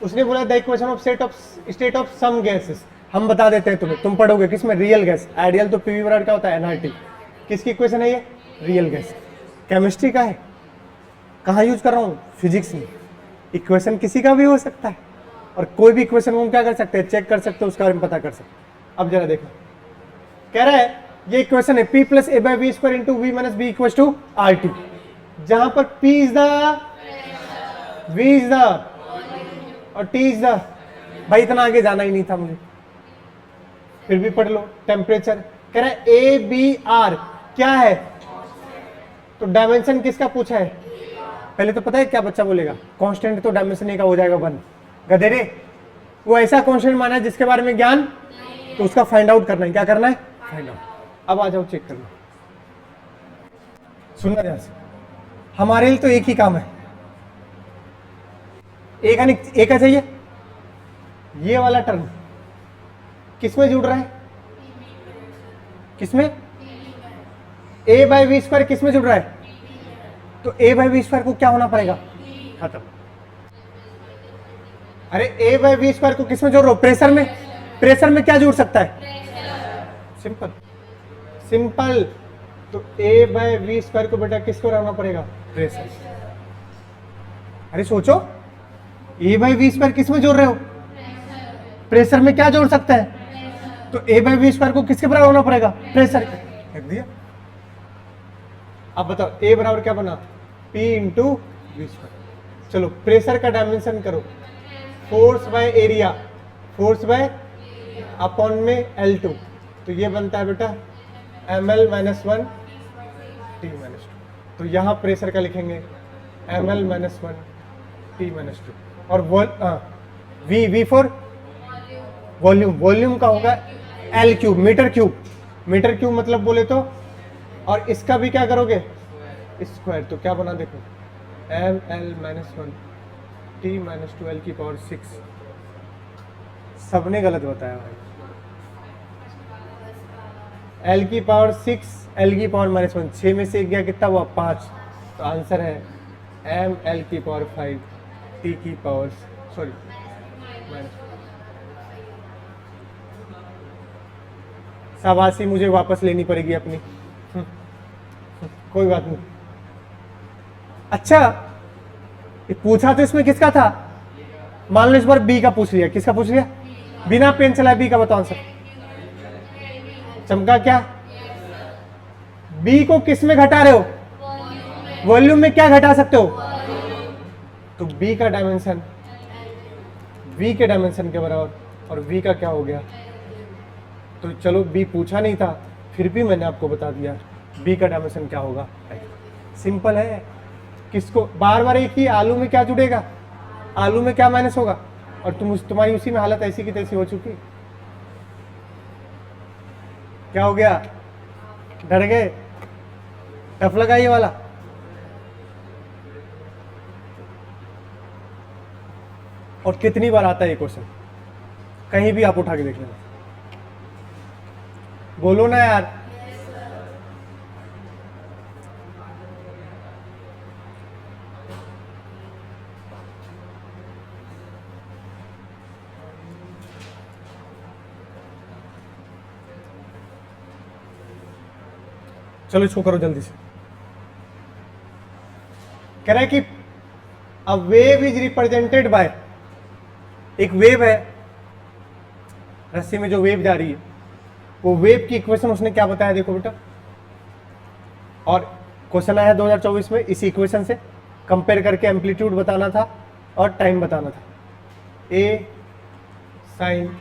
उसने बोला the equation of state of some gases. हम बता देते हैं तुम्हें, तुम पढ़ोगे किसमें, रियल गैस। आइडियल तो पीवी बराबर क्या होता है, एनआरटी। किसकी इक्वेशन है ये, रियल गैस, केमिस्ट्री का है। कहाँ यूज कर रहा हूँ, फिजिक्स में। इक्वेशन किसी का भी हो सकता है, और कोई भी इक्वेशन को हम क्या कर सकते हैं, चेक कर सकते हैं, उसका बारे में पता कर सकते हैं। अब जरा देखो, कह रहा है ये इक्वेशन है P plus a by b square into v minus b equal to R T, जहां पर P is the, V is the और T इज द। भाई इतना आगे जाना ही नहीं था मुझे, फिर भी पढ़ लो। टेम्परेचर कह रहा है ए बी आर क्या है, तो डायमेंशन किसका पूछा है। पहले तो पता है क्या बच्चा बोलेगा, कांस्टेंट तो डायमेंशन ए का हो जाएगा 1। गधेरे, वो ऐसा कांस्टेंट माना है जिसके बारे में ज्ञान, तो उसका फाइंड आउट करना है। क्या करना है, फाइंड आउट। अब आ जाओ चेक करना, सुनना ध्यान से, हमारे लिए तो एक ही काम है, एक है चाहिए। ये वाला टर्म किसमें जुड़ रहा है, किसमें, a बाई वी स्क्वायर किसमें जुड़ रहा है, तो a बाई वी स्क्वायर को क्या होना पड़ेगा, खत्म। अरे a बाई वी स्क्वायर को किसमें जोड़ रहा हूं, प्रेशर में, प्रेशर में क्या जुड़ सकता है, सिंपल सिंपल। तो a बाई वी स्क्वायर को बेटा किसको रहना पड़ेगा, प्रेशर। अरे सोचो, a बाई वी स्क्वायर किसमें जोड़ रहे हो, प्रेशर में क्या जोड़ सकता है, तो a बाई वी स्क्वायर को किसके बराबर होना पड़ेगा, प्रेशर के। लिख दिया। अब बताओ a बराबर क्या बना, p इंटू वी स्क्वायर। चलो प्रेशर का डायमेंशन करो, force by area, force by upon में L2, तो ये बनता है बेटा ml माइनस 1 t माइनस 2। तो यहाँ प्रेशर का लिखेंगे ml माइनस 1 t माइनस 2। और v फॉर वॉल्यूम, वॉल्यूम का होगा L cube, metre cube, metre cube मतलब बोले तो। और इसका भी क्या करोगे, स्क्वायर, तो क्या बना देखो ml minus 1 t minus 2 L की पावर 6। सबने गलत बताया भाई, L की पावर 6, L की पावर माइनस 1, 6 में से एक गया कितना हुआ, 5। तो आंसर है m L की पावर 5 t की पावर सॉरी माइनस। शाबाशी मुझे वापस लेनी पड़ेगी अपनी, कोई बात नहीं। अच्छा ये पूछा तो इसमें किसका था, मान लो इस बार बी का पूछ लिया, किसका पूछ लिया, बिना पेन चलाए बी का बताओ आंसर। चमका क्या, बी को किस में घटा रहे हो, वॉल्यूम में क्या घटा सकते हो, तो बी का डायमेंशन वी के डायमेंशन के बराबर, और वी का क्या हो गया। तो चलो बी पूछा नहीं था, फिर भी मैंने आपको बता दिया बी का डायमेंशन क्या होगा। सिंपल है, किसको बार बार एक ही, आलू में क्या जुड़ेगा, आलू में क्या माइनस होगा, और तुम्हारी उसी में हालत ऐसी की तैसी हो चुकी। क्या हो गया, डर गए, टफ लगा ये वाला। और कितनी बार आता है ये क्वेश्चन, कहीं भी आप उठा के देख लेना, बोलो ना यार। चलो इसको करो जल्दी से। कह रहा है कि a wave is represented by, एक वेव है, रस्सी में जो वेव जा रही है, वो वेव की इक्वेशन उसने क्या बताया देखो बेटा। और क्वेश्चन आया 2024 में, इस इक्वेशन से कंपेयर करके एम्पलीट्यूड बताना था और टाइम बताना था। ए साइन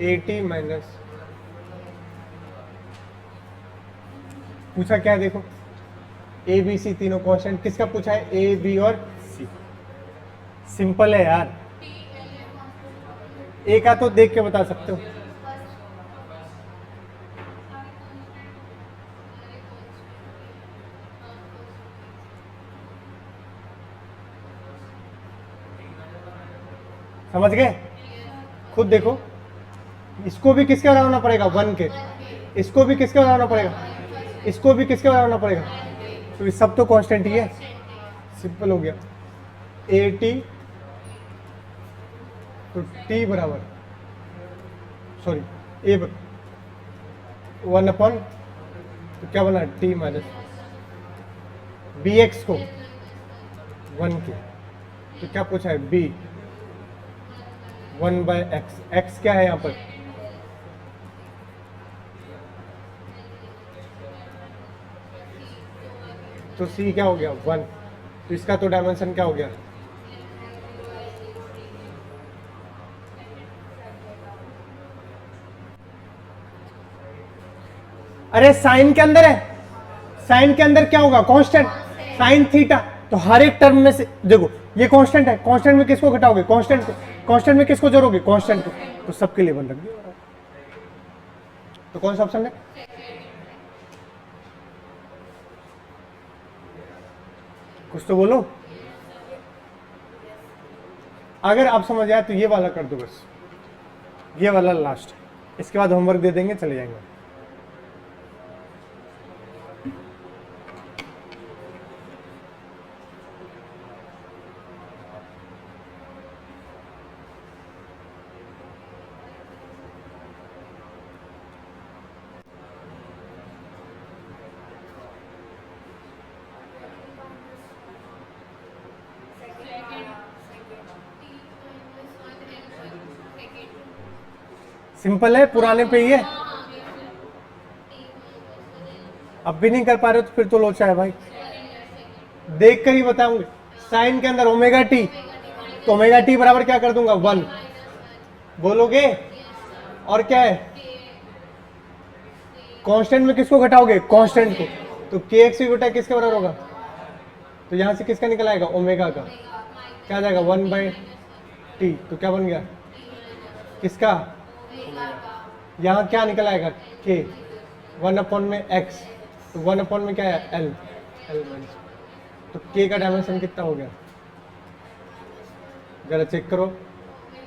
AT माइनस, पूछा क्या है देखो, ए बी सी तीनों कांस्टेंट, किसका पूछा है, ए बी और सी। सिंपल है यार, ए का तो देख के बता सकते हो। समझ गए, खुद देखो, इसको भी किसके बराबर होना पड़ेगा, 1 के, इसको भी किसके बराबर होना पड़ेगा, इसको भी किसके बराबर होना पड़ेगा, तो ये सब तो कांस्टेंट ही है। सिंपल हो गया, AT तो T बराबर सॉरी ए 1 अपॉन, तो क्या बना T माइनस BX को 1 के, तो क्या पूछा है B 1 बाय एक्स, एक्स क्या है यहाँ पर, तो C क्या हो गया 1, तो इसका तो डायमेंशन क्या हो गया, अरे साइन के अंदर है, साइन के अंदर क्या होगा कांस्टेंट, साइन थीटा, तो हर एक टर्म में से देखो ये कांस्टेंट है, कांस्टेंट में किसको घटाओगे, कांस्टेंट को, कांस्टेंट में किसको जोड़ोगे, कांस्टेंट को, तो सबके लिए बन रख दिया। तो कौन सा ऑप्शन है, कुछ तो बोलो। अगर आप समझ आए तो ये वाला कर दो बस, ये वाला लास्ट, इसके बाद होमवर्क दे देंगे, चले जाएंगे। सिंपल है, पुराने पे ही है। अब भी नहीं कर पा रहे हो तो फिर तो लोचा है भाई, देख कर ही बताऊंगे। साइन के अंदर ओमेगा टी, तो ओमेगा टी बराबर क्या कर दूंगा 1, बोलोगे। और क्या है, कांस्टेंट में किसको घटाओगे, कांस्टेंट को, तो के एक्स भी बेटा किसके बराबर होगा, तो यहां से किसका निकल आएगा, ओमेगा का, क्या आ जाएगा 1/t, तो क्या बन गया किसका, यहाँ क्या निकल आएगा k, 1 में x, तो 1 में क्या है l, तो k का डायमेंशन कितना हो गया, जरा चेक करो।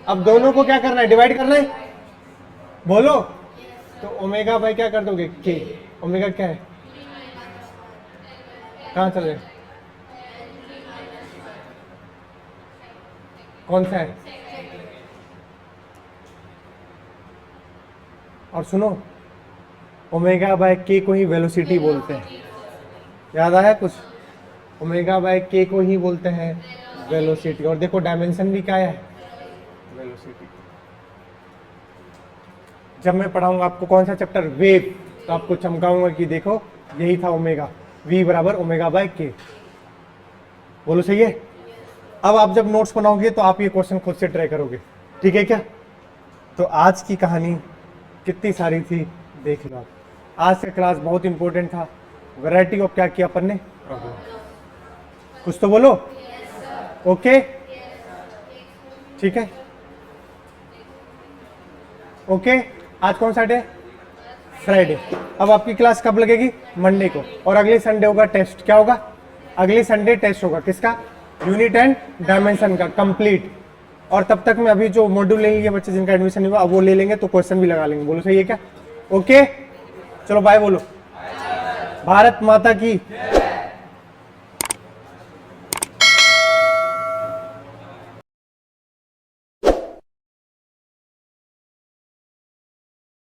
अब दोनों को क्या करना है, डिवाइड करना है, बोलो। तो ओमेगा बाई क्या कर दोगे k, ओमेगा क्या है, कहाँ चले, कौन सा है, और सुनो ओमेगा बाय के को ही वेलोसिटी बोलते हैं, याद आया कुछ, ओमेगा बाय के को ही बोलते हैं वेलोसिटी। और देखो डायमेंशन भी क्या है, वेलोसिटी। जब मैं पढ़ाऊंगा आपको कौन सा चैप्टर, वेव, तो आपको चमकाऊंगा कि देखो यही था ओमेगा, v बराबर ओमेगा बाय के, बोलो सही है। अब आप जब नोट्स बनाओगे तो आप ये क्वेश्चन खुद से ट्राई करोगे, ठीक है क्या। तो आज की कहानी कितनी सारी थी देख लो आप। आज का क्लास बहुत इंपॉर्टेंट था, वैरायटी ऑफ क्या किया अपन ने, कुछ तो बोलो। ओके ठीक है, ओके। आज कौन सा डे, फ्राइडे। अब आपकी क्लास कब लगेगी, मंडे को, और अगले संडे होगा टेस्ट, क्या होगा, अगले संडे टेस्ट होगा किसका, यूनिट एंड डायमेंशन का कंप्लीट। और तब तक मैं अभी जो मॉड्यूल ले लिए बच्चे जिनका एडमिशन हुआ अब वो ले लेंगे, तो क्वेश्चन भी लगा लेंगे, बोलो सही है क्या। ओके चलो बाय बोलो, भारत माता की।